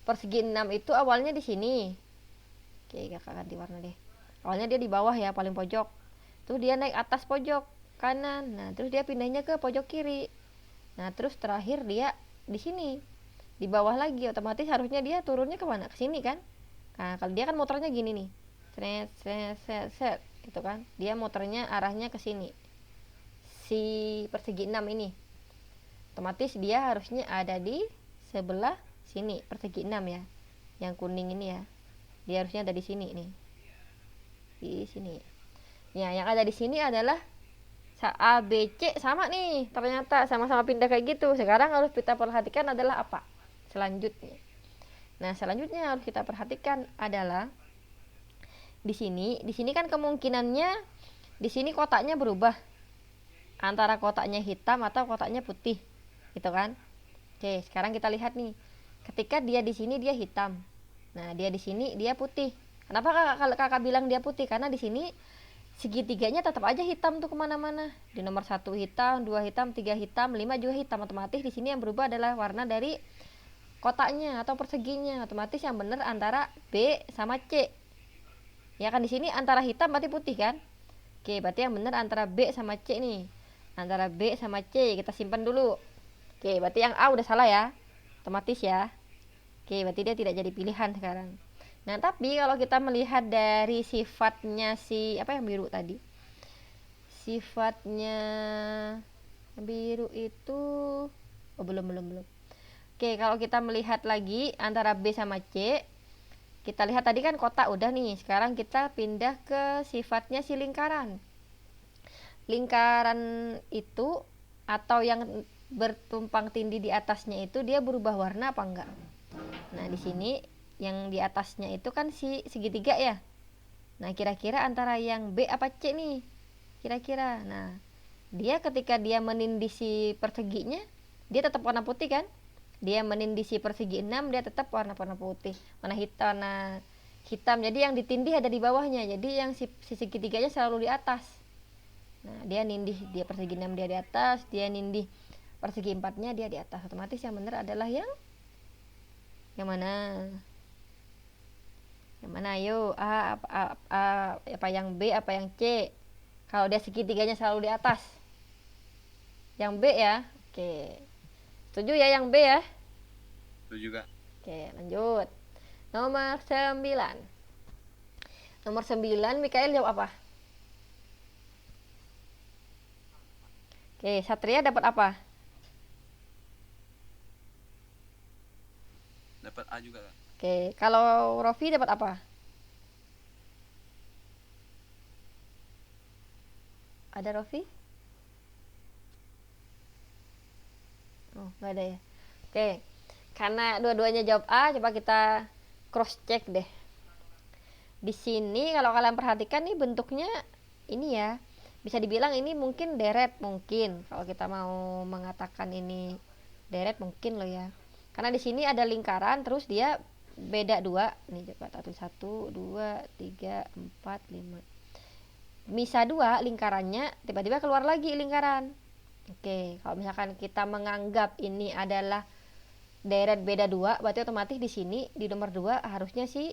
Persegi 6 itu awalnya di sini. Oke, kakak ganti warna deh. Awalnya dia di bawah ya, paling pojok. Terus dia naik atas pojok kanan. Nah, terus dia pindahnya ke pojok kiri. Nah, terus terakhir dia di sini. Di bawah lagi, otomatis harusnya dia turunnya ke mana? Ke sini kan? Nah, kalau dia kan motornya gini nih. Set gitu kan. Dia motornya arahnya ke sini. Si persegi 6 ini. Otomatis dia harusnya ada di sebelah sini, persegi 6 ya. Yang kuning ini ya. Dia harusnya ada di sini nih. Di sini. Ya, yang ada di sini adalah A, B, C sama nih. Ternyata sama-sama pindah kayak gitu. Sekarang harus kita perhatikan adalah apa? Selanjutnya. Nah, selanjutnya harus kita perhatikan adalah di sini kan kemungkinannya di sini kotaknya berubah. Antara kotaknya hitam atau kotaknya putih. Gitu kan? Oke, sekarang kita lihat nih. Ketika dia di sini dia hitam. Nah, dia di sini dia putih. Kenapa kakak bilang dia putih? Karena di sini segitiganya tetap aja hitam tuh kemana-mana. Di nomor 1 hitam, 2 hitam, 3 hitam, 5 juga hitam. Otomatis di sini yang berubah adalah warna dari kotaknya atau perseginya. Otomatis yang benar antara B sama C. Ya kan di sini antara hitam berarti putih kan? Oke, berarti yang benar antara B sama C nih. Antara B sama C kita simpan dulu. Oke, berarti yang A udah salah ya. Otomatis ya. Oke, berarti dia tidak jadi pilihan sekarang. Nah, tapi kalau kita melihat dari sifatnya si apa yang biru tadi. Sifatnya biru itu belum. Oke, kalau kita melihat lagi antara B sama C, kita lihat tadi kan kotak udah nih. Sekarang kita pindah ke sifatnya si lingkaran. Lingkaran itu atau yang bertumpang tindih di atasnya itu dia berubah warna apa enggak? Nah, di sini yang di atasnya itu kan si segitiga ya. Nah, kira-kira antara yang B apa C nih? Kira-kira. Nah, dia ketika dia menindih si perseginya, dia tetap warna putih kan? Dia menindih si persegi 6, dia tetap warna putih. Warna hitam. Jadi yang ditindih ada di bawahnya. Jadi yang si segitiganya selalu di atas. Nah, dia nindih dia persegi 6 dia di atas, dia nindih persegi 4-nya dia di atas. Otomatis yang benar adalah yang mana? Yang mana ayo? Apa yang B apa yang C? Kalau dia segitiganya selalu di atas. Yang B ya. Oke. Setuju ya yang B ya? Setuju Kak. Oke, lanjut. Nomor 9. Nomor 9, Mikael jawab apa? Oke, Satria dapat apa? Dapat A juga Kak. Oke, kalau Rofi dapat apa? Ada Rofi? Oh, nggak ada ya. Oke, karena dua-duanya jawab A, coba kita cross check deh. Di sini kalau kalian perhatikan nih bentuknya ini ya, bisa dibilang ini mungkin deret mungkin. Kalau kita mau mengatakan ini deret mungkin loh ya. Karena di sini ada lingkaran, terus dia beda dua. Nih coba satu, dua, tiga, empat, lima. Misa dua lingkarannya, tiba-tiba keluar lagi lingkaran. Oke, kalau misalkan kita menganggap ini adalah deret beda dua, berarti otomatis di sini di nomor 2 harusnya si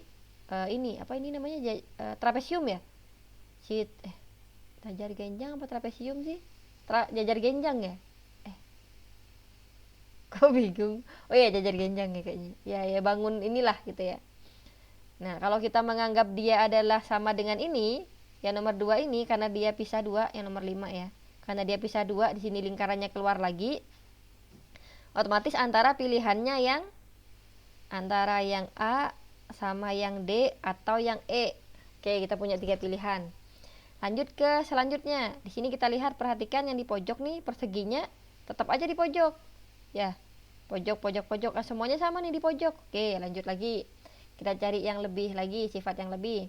ini apa ini namanya trapesium ya? Si jajar genjang apa trapesium sih? Jajar genjang ya? Kok bingung? Oh iya jajar genjang ya kayaknya. Ya bangun inilah gitu ya. Nah, kalau kita menganggap dia adalah sama dengan ini, yang nomor 2 ini karena dia pisah 2, yang nomor 5 ya. Karena dia pisah 2, di sini lingkarannya keluar lagi. Otomatis antara pilihannya yang antara yang A sama yang D atau yang E. Oke, kita punya 3 pilihan. Lanjut ke selanjutnya. Di sini kita lihat, perhatikan yang di pojok nih, perseginya tetap aja di pojok. Ya, pojok. Semuanya sama nih di pojok. Oke, lanjut lagi. Kita cari yang lebih lagi, sifat yang lebih.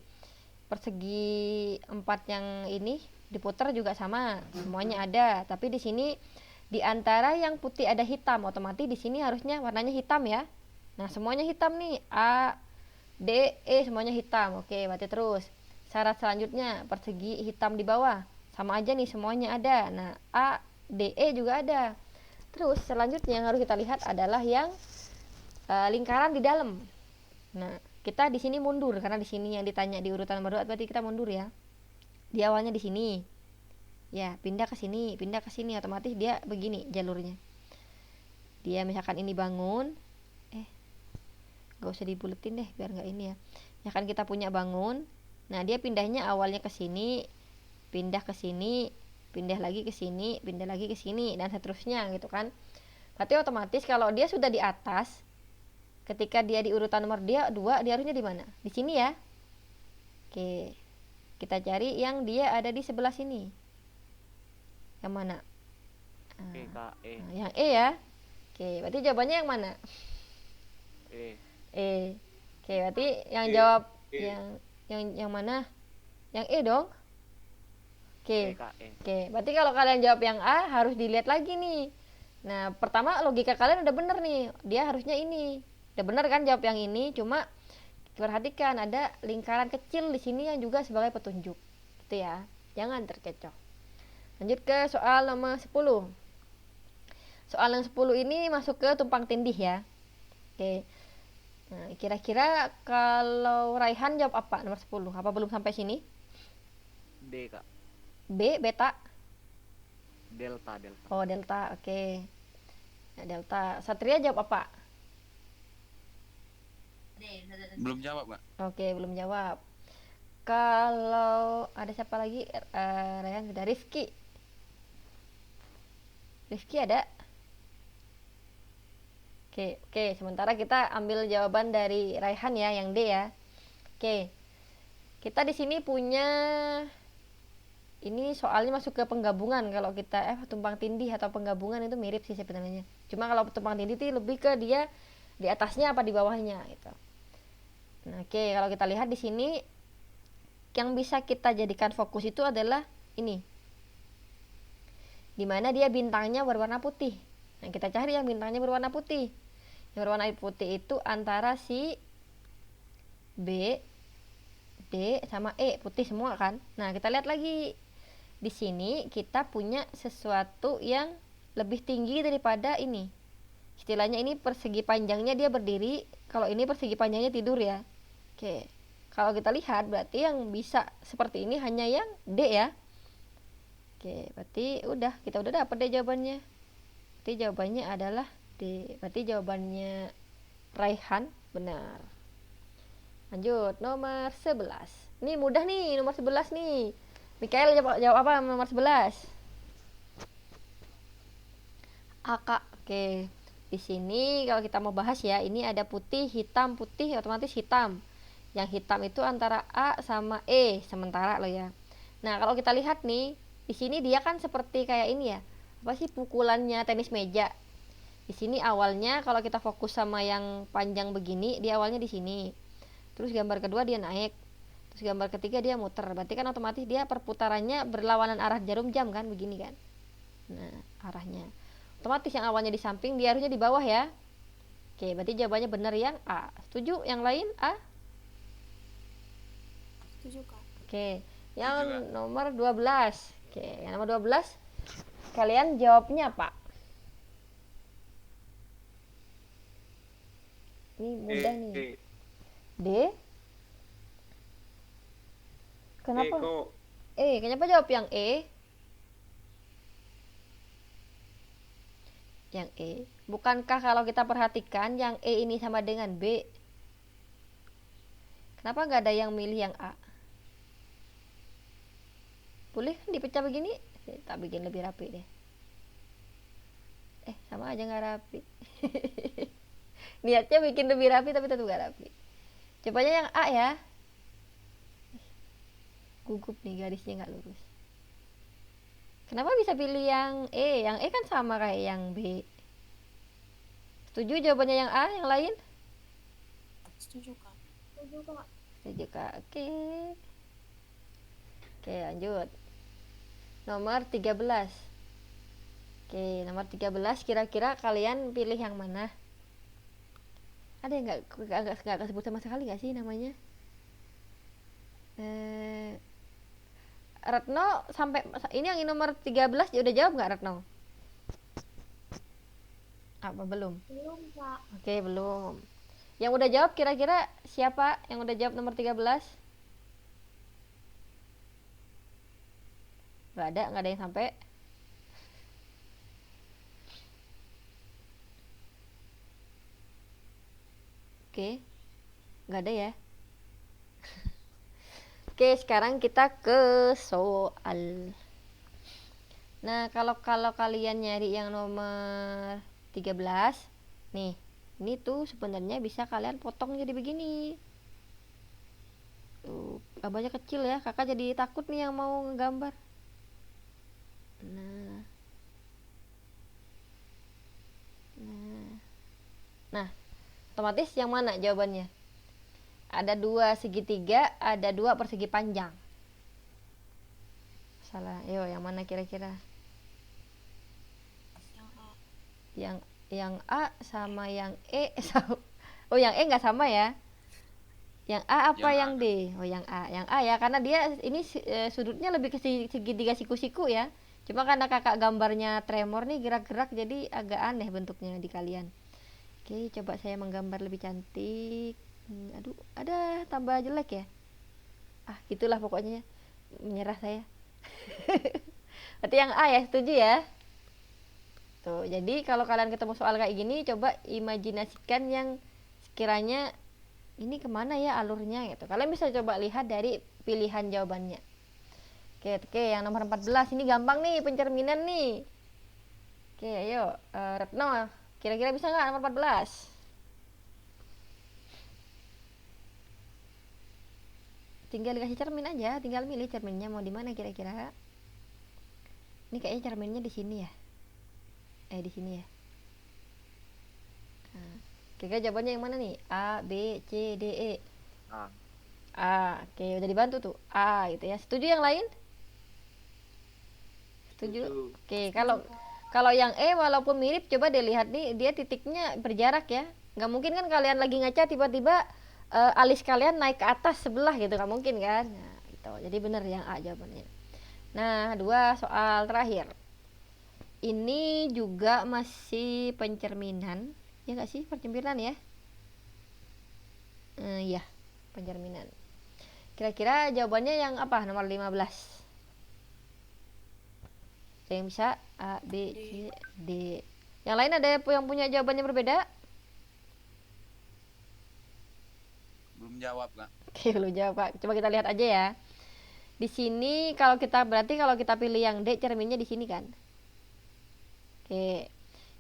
Persegi 4 yang ini diputar juga sama, semuanya ada. Tapi di sini di antara yang putih ada hitam, otomatis di sini harusnya warnanya hitam ya. Nah, semuanya hitam nih. A, D, E semuanya hitam. Oke, berarti terus. Syarat selanjutnya persegi hitam di bawah. Sama aja nih, semuanya ada. Nah, A, D, E juga ada. Terus selanjutnya yang harus kita lihat adalah yang lingkaran di dalam. Nah, kita di sini mundur karena di sini yang ditanya di urutan nomor 2, berarti kita mundur ya. Di awalnya di sini. Ya, pindah ke sini, otomatis dia begini jalurnya. Dia misalkan ini bangun, gak usah dibuletin deh biar nggak ini ya. Misalkan kita punya bangun, nah dia pindahnya awalnya ke sini, pindah ke sini, pindah lagi ke sini, pindah lagi ke sini, dan seterusnya gitu kan. Berarti otomatis kalau dia sudah di atas, ketika dia di urutan nomor 2, dia harusnya di mana? Di sini ya. Oke, kita cari yang dia ada di sebelah sini. Yang mana? Kak, E. Nah, yang E ya. Oke, berarti jawabannya yang mana? E. E. Oke, berarti yang E. jawab E. yang mana? Yang E dong. Oke. E, Kak, E. Oke, berarti kalau kalian jawab yang A harus dilihat lagi nih. Nah, pertama logika kalian udah bener nih. Dia harusnya ini. Udah bener kan jawab yang ini, cuma perhatikan ada lingkaran kecil di sini yang juga sebagai petunjuk. Gitu ya. Jangan terkecoh. Lanjut ke soal nomor 10. Soal yang 10 ini masuk ke tumpang tindih ya. Oke. Nah, kira-kira kalau Raihan jawab apa nomor 10? Apa belum sampai sini? B, Kak. B, beta. Delta. Oh, delta. Oke. Nah, delta. Satria jawab apa? Belum jawab Kak. Oke, belum jawab. Kalau ada siapa lagi? Raihan sudah. Rifki ada? Oke, sementara kita ambil jawaban dari Raihan ya, yang D ya. Oke. Kita di sini punya ini soalnya masuk ke penggabungan. Kalau kita tumpang tindih atau penggabungan itu mirip sih sebenarnya. Cuma kalau tumpang tindih itu lebih ke dia di atasnya apa di bawahnya gitu. Nah, oke, kalau kita lihat di sini yang bisa kita jadikan fokus itu adalah ini. Dimana dia bintangnya berwarna putih. Nah, kita cari yang bintangnya berwarna putih. Yang berwarna putih itu antara si B, D, sama E, putih semua kan. Nah, kita lihat lagi. Di sini kita punya sesuatu yang lebih tinggi daripada ini. Istilahnya ini persegi panjangnya dia berdiri, kalau ini persegi panjangnya tidur ya. Oke. Kalau kita lihat berarti yang bisa seperti ini hanya yang D ya. Oke, berarti udah, kita udah dapat deh jawabannya. Berarti jawabannya adalah D. Berarti jawabannya Raihan benar. Lanjut, nomor 11. Ini mudah nih, nomor 11 nih. Mikael jawab apa nomor 11? Aka. Oke. Di sini kalau kita mau bahas ya, ini ada putih, hitam, putih, otomatis hitam. Yang hitam itu antara A sama E sementara loh ya. Nah, kalau kita lihat nih, di sini dia kan seperti kayak ini ya. Apa sih pukulannya tenis meja? Di sini awalnya kalau kita fokus sama yang panjang begini, di awalnya di sini. Terus gambar kedua dia naik. Terus gambar ketiga dia muter. Berarti kan otomatis dia perputarannya berlawanan arah jarum jam kan, begini kan. Nah, arahnya. Otomatis yang awalnya di samping dia harusnya di bawah ya. Oke, berarti jawabannya benar yang A. Setuju? Yang lain A? Setuju, Kak. Oke, yang Setuju, Kak. nomor 12. Oke, yang nomor 12 kalian jawabnya apa? Ini mudah nih. D. Kenapa? kok Kenapa jawab yang E? Yang E. Bukankah kalau kita perhatikan yang E ini sama dengan B? Kenapa nggak ada yang milih yang A? Boleh kan dipecah begini? Tak bikin lebih rapi deh. Sama aja nggak rapi. Niatnya bikin lebih rapi tapi tetap nggak rapi. Cobanya yang A ya. Gugup nih garisnya nggak lurus. Kenapa bisa pilih yang E? Yang E kan sama kayak yang B. Setuju jawabannya yang A, yang lain? Setuju, Kak. Setuju, Kak. Setuju Kak. Oke. Oke, lanjut. Nomor 13. Oke, nomor 13 kira-kira kalian pilih yang mana? Ada yang nggak kesebut sama sekali nggak sih namanya? Retno sampai ini yang nomor 13 udah jawab nggak Retno? Apa belum? Belum, Kak. Oke, belum. Yang udah jawab kira-kira siapa yang udah jawab nomor 13? Nggak ada yang sampai. Oke, nggak ada ya. Oke, sekarang kita ke soal. Nah, kalau kalian nyari yang nomor 13, nih, ini tuh sebenarnya bisa kalian potong jadi begini. Tuh, gambarnya kecil ya, kakak jadi takut nih yang mau ngegambar. Nah, otomatis yang mana jawabannya? Ada 2 segitiga, ada 2 persegi panjang. Salah, ayo yang mana kira-kira? Yang A. Yang A sama yang E sama. Oh, yang E nggak sama ya? Yang A apa yang Yang D? Oh, yang A ya, karena dia ini sudutnya lebih ke segitiga siku-siku ya. Cuma karena kakak gambarnya tremor nih gerak-gerak jadi agak aneh bentuknya di kalian. Oke, coba saya menggambar lebih cantik. Aduh, ada tambah jelek ya. Gitulah pokoknya. Menyerah saya. Berarti yang A ya, setuju ya? Tuh, jadi kalau kalian ketemu soal kayak gini, coba imajinasikan yang sekiranya ini kemana ya alurnya gitu. Kalian bisa coba lihat dari pilihan jawabannya. Oke, yang nomor 14 ini gampang nih, pencerminan nih. Oke, ayo Retno, kira-kira bisa nggak nomor 14? Tinggal dikasih cermin aja, tinggal milih cerminnya mau di mana kira-kira. Ini kayaknya cerminnya di sini ya. Di sini ya. Kira-kira jawabannya yang mana nih? A, B, C, D, E. A. Oke, udah dibantu tuh. A gitu ya. Setuju yang lain? Setuju. Oke, kalau yang E walaupun mirip, coba deh lihat nih, dia titiknya berjarak ya. Nggak mungkin kan kalian lagi ngaca tiba-tiba alis kalian naik ke atas sebelah gitu, nggak mungkin kan? Nah, gitu. Jadi bener yang A jawabannya. Nah, 2 soal terakhir. Ini juga masih pencerminan, ya nggak sih, pencerminan ya? Iya, pencerminan. Kira-kira jawabannya yang apa? Nomor 15. Ada yang bisa A, B, C, D. Yang lain ada yang punya jawabannya berbeda? Belum jawab Kak. Oke, belum jawab Pak. Coba kita lihat aja ya. Di sini kalau kita pilih yang D, cerminnya di sini kan. Oke.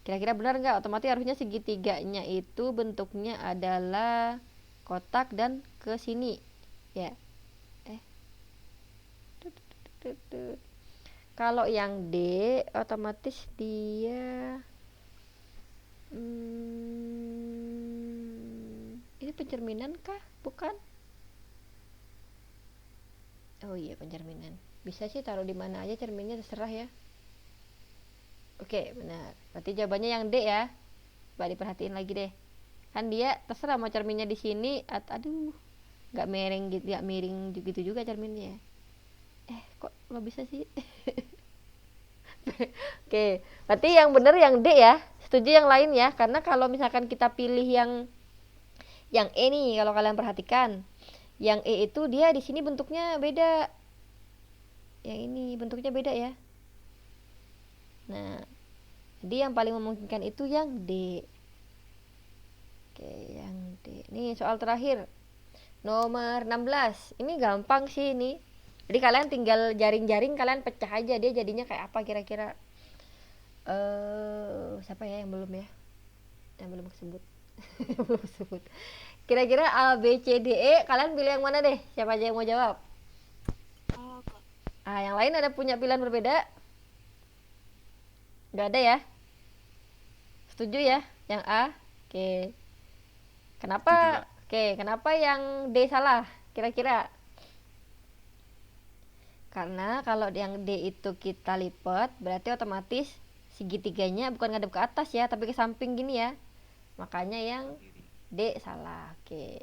Kira-kira benar nggak? Otomatis harusnya segitiganya itu bentuknya adalah kotak dan ke sini. Ya. Kalau yang D, otomatis dia ini pencerminan kah? Bukan? Oh iya, pencerminan. Bisa sih taruh di mana aja cerminnya, terserah ya. Oke, benar. Berarti jawabannya yang D ya. Coba diperhatiin lagi deh. Kan dia terserah mau cerminnya di sini aduh. Nggak miring gitu juga cerminnya. Kok lo bisa sih? Oke, berarti yang benar yang D ya. Setuju yang lain ya. Karena kalau misalkan kita pilih yang E nih, kalau kalian perhatikan, yang E itu dia di sini bentuknya beda. Yang ini bentuknya beda ya. Nah, jadi yang paling memungkinkan itu yang D. Oke, yang D. Nih soal terakhir. Nomor 16. Ini gampang sih ini. Jadi kalian tinggal jaring-jaring, kalian pecah aja dia jadinya kayak apa kira-kira. Siapa ya yang belum ya? Yang belum kesebut. Belum kesebut. Kira-kira A, B, C, D, E, kalian pilih yang mana deh? Siapa aja yang mau jawab? A, Kak. Yang lain ada punya pilihan berbeda? Gak ada ya? Setuju ya? Yang A? Oke. Kenapa? Oke, kenapa yang D salah? Kira-kira? Karena kalau yang D itu kita lipat, berarti otomatis segitiganya bukan ngadep ke atas ya, tapi ke samping gini ya. Makanya yang D salah. Oke.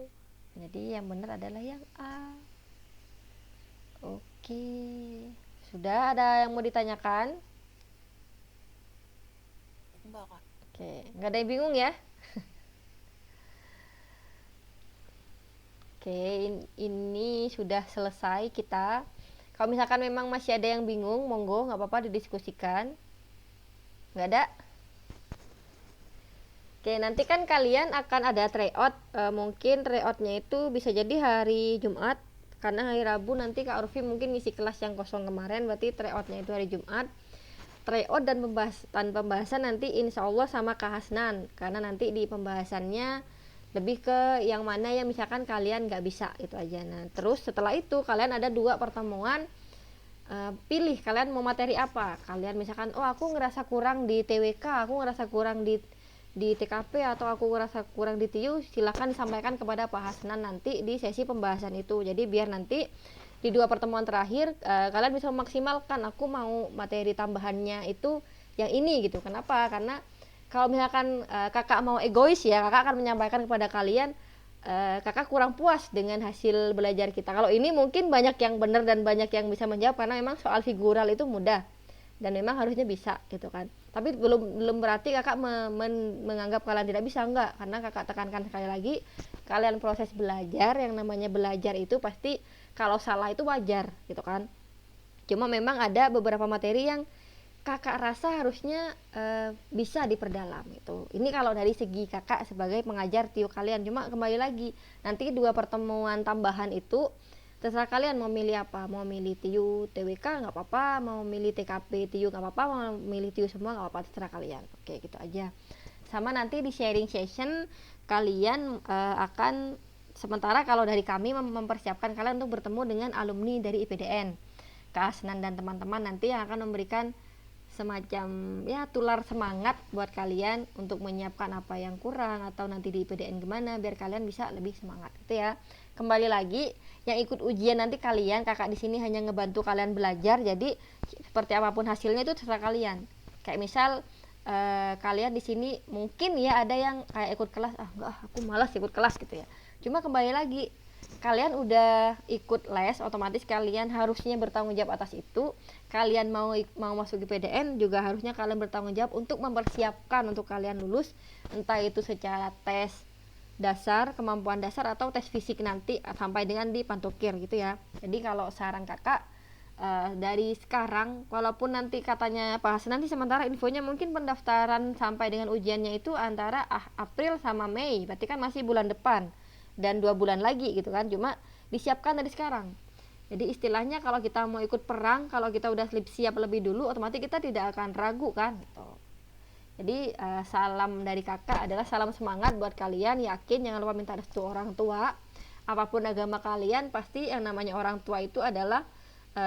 Jadi yang benar adalah yang A. Oke. Sudah ada yang mau ditanyakan? Enggak, Kak. Oke, nggak ada yang bingung ya? Oke, ini sudah selesai kita. Kalau misalkan memang masih ada yang bingung, monggo, nggak apa-apa didiskusikan. Nggak ada? Oke, nanti kan kalian akan ada tryout. Mungkin tryoutnya itu bisa jadi hari Jumat, karena hari Rabu nanti Kak Urfi mungkin ngisi kelas yang kosong kemarin, berarti tryoutnya itu hari Jumat. Tryout dan pembahasan nanti insya Allah sama Kak Hasnan, karena nanti di pembahasannya lebih ke yang mana yang misalkan kalian nggak bisa, itu aja. Nah, terus setelah itu kalian ada 2 pertemuan. Pilih kalian mau materi apa. Kalian misalkan, oh aku ngerasa kurang di TWK, aku ngerasa kurang di TKP, atau aku ngerasa kurang di TIU, silahkan disampaikan kepada Pak Hasnan nanti di sesi pembahasan itu. Jadi biar nanti di 2 pertemuan terakhir kalian bisa memaksimalkan, aku mau materi tambahannya itu yang ini gitu. Kenapa? Karena kalau misalkan kakak mau egois ya, kakak akan menyampaikan kepada kalian kakak kurang puas dengan hasil belajar kita. Kalau ini mungkin banyak yang benar dan banyak yang bisa menjawab, karena memang soal figural itu mudah dan memang harusnya bisa gitu kan. Tapi belum berarti kakak menganggap kalian tidak bisa, enggak. Karena kakak tekankan sekali lagi, kalian proses belajar, yang namanya belajar itu pasti kalau salah itu wajar gitu kan. Cuma memang ada beberapa materi yang kakak rasa harusnya bisa diperdalam gitu. Ini kalau dari segi kakak sebagai pengajar TIU kalian. Cuma kembali lagi, nanti 2 pertemuan tambahan itu terserah kalian mau milih apa. Mau milih TIU TWK nggak apa-apa, mau milih TKP TIU nggak apa-apa, mau milih TIU semua nggak apa-apa, terserah kalian. Oke, gitu aja. Sama nanti di sharing session kalian akan, sementara kalau dari kami mempersiapkan kalian untuk bertemu dengan alumni dari IPDN, Kak Asnan dan teman-teman nanti yang akan memberikan semacam ya tular semangat buat kalian untuk menyiapkan apa yang kurang, atau nanti di IPDN gimana biar kalian bisa lebih semangat gitu ya. Kembali lagi, yang ikut ujian nanti kalian, kakak di sini hanya ngebantu kalian belajar. Jadi seperti apapun hasilnya itu terserah kalian. Kayak misal kalian di sini mungkin ya ada yang kayak ikut kelas, enggak, aku malas ikut kelas gitu ya. Cuma kembali lagi, kalian udah ikut les, otomatis kalian harusnya bertanggung jawab atas itu. Kalian mau masuk IPDN juga harusnya kalian bertanggung jawab untuk mempersiapkan untuk kalian lulus, entah itu secara tes dasar, kemampuan dasar, atau tes fisik nanti sampai dengan di pantokir gitu ya. Jadi kalau saran kakak, dari sekarang, walaupun nanti katanya Pak Hasan nanti sementara infonya mungkin pendaftaran sampai dengan ujiannya itu antara April sama Mei, berarti kan masih bulan depan dan 2 bulan lagi gitu kan, cuma disiapkan dari sekarang. Jadi istilahnya kalau kita mau ikut perang, kalau kita udah siap lebih dulu, otomatis kita tidak akan ragu kan gitu. Jadi salam dari kakak adalah salam semangat buat kalian, yakin jangan lupa minta restu orang tua. Apapun agama kalian, pasti yang namanya orang tua itu adalah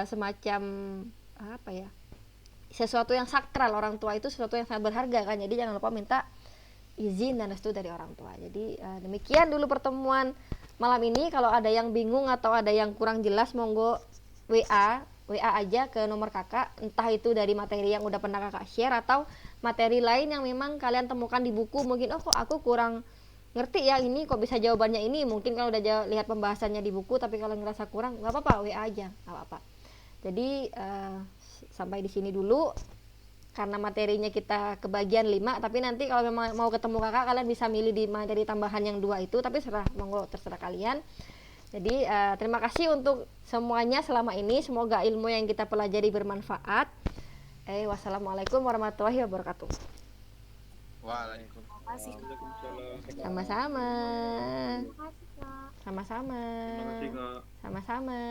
semacam apa ya, sesuatu yang sakral. Orang tua itu sesuatu yang sangat berharga kan, jadi jangan lupa minta izin dan restu dari orang tua. Jadi demikian dulu pertemuan malam ini. Kalau ada yang bingung atau ada yang kurang jelas, monggo WA aja ke nomor kakak, entah itu dari materi yang udah pernah kakak share atau materi lain yang memang kalian temukan di buku. Mungkin kok aku kurang ngerti ya ini, kok bisa jawabannya ini. Mungkin kalau udah lihat pembahasannya di buku, tapi kalau ngerasa kurang nggak apa-apa, WA aja nggak apa-apa. Jadi sampai di sini dulu karena materinya kita kebagian 5, tapi nanti kalau memang mau ketemu kakak, kalian bisa milih di materi tambahan yang 2 itu, tapi monggo terserah kalian. Jadi terima kasih untuk semuanya selama ini, semoga ilmu yang kita pelajari bermanfaat. Wassalamualaikum warahmatullahi wabarakatuh. Waalaikumsalam. Makasih, Kak. Waalaikumsalam. Sama-sama. Makasih, Kak. Sama-sama. Terima kasih Kak. Sama-sama.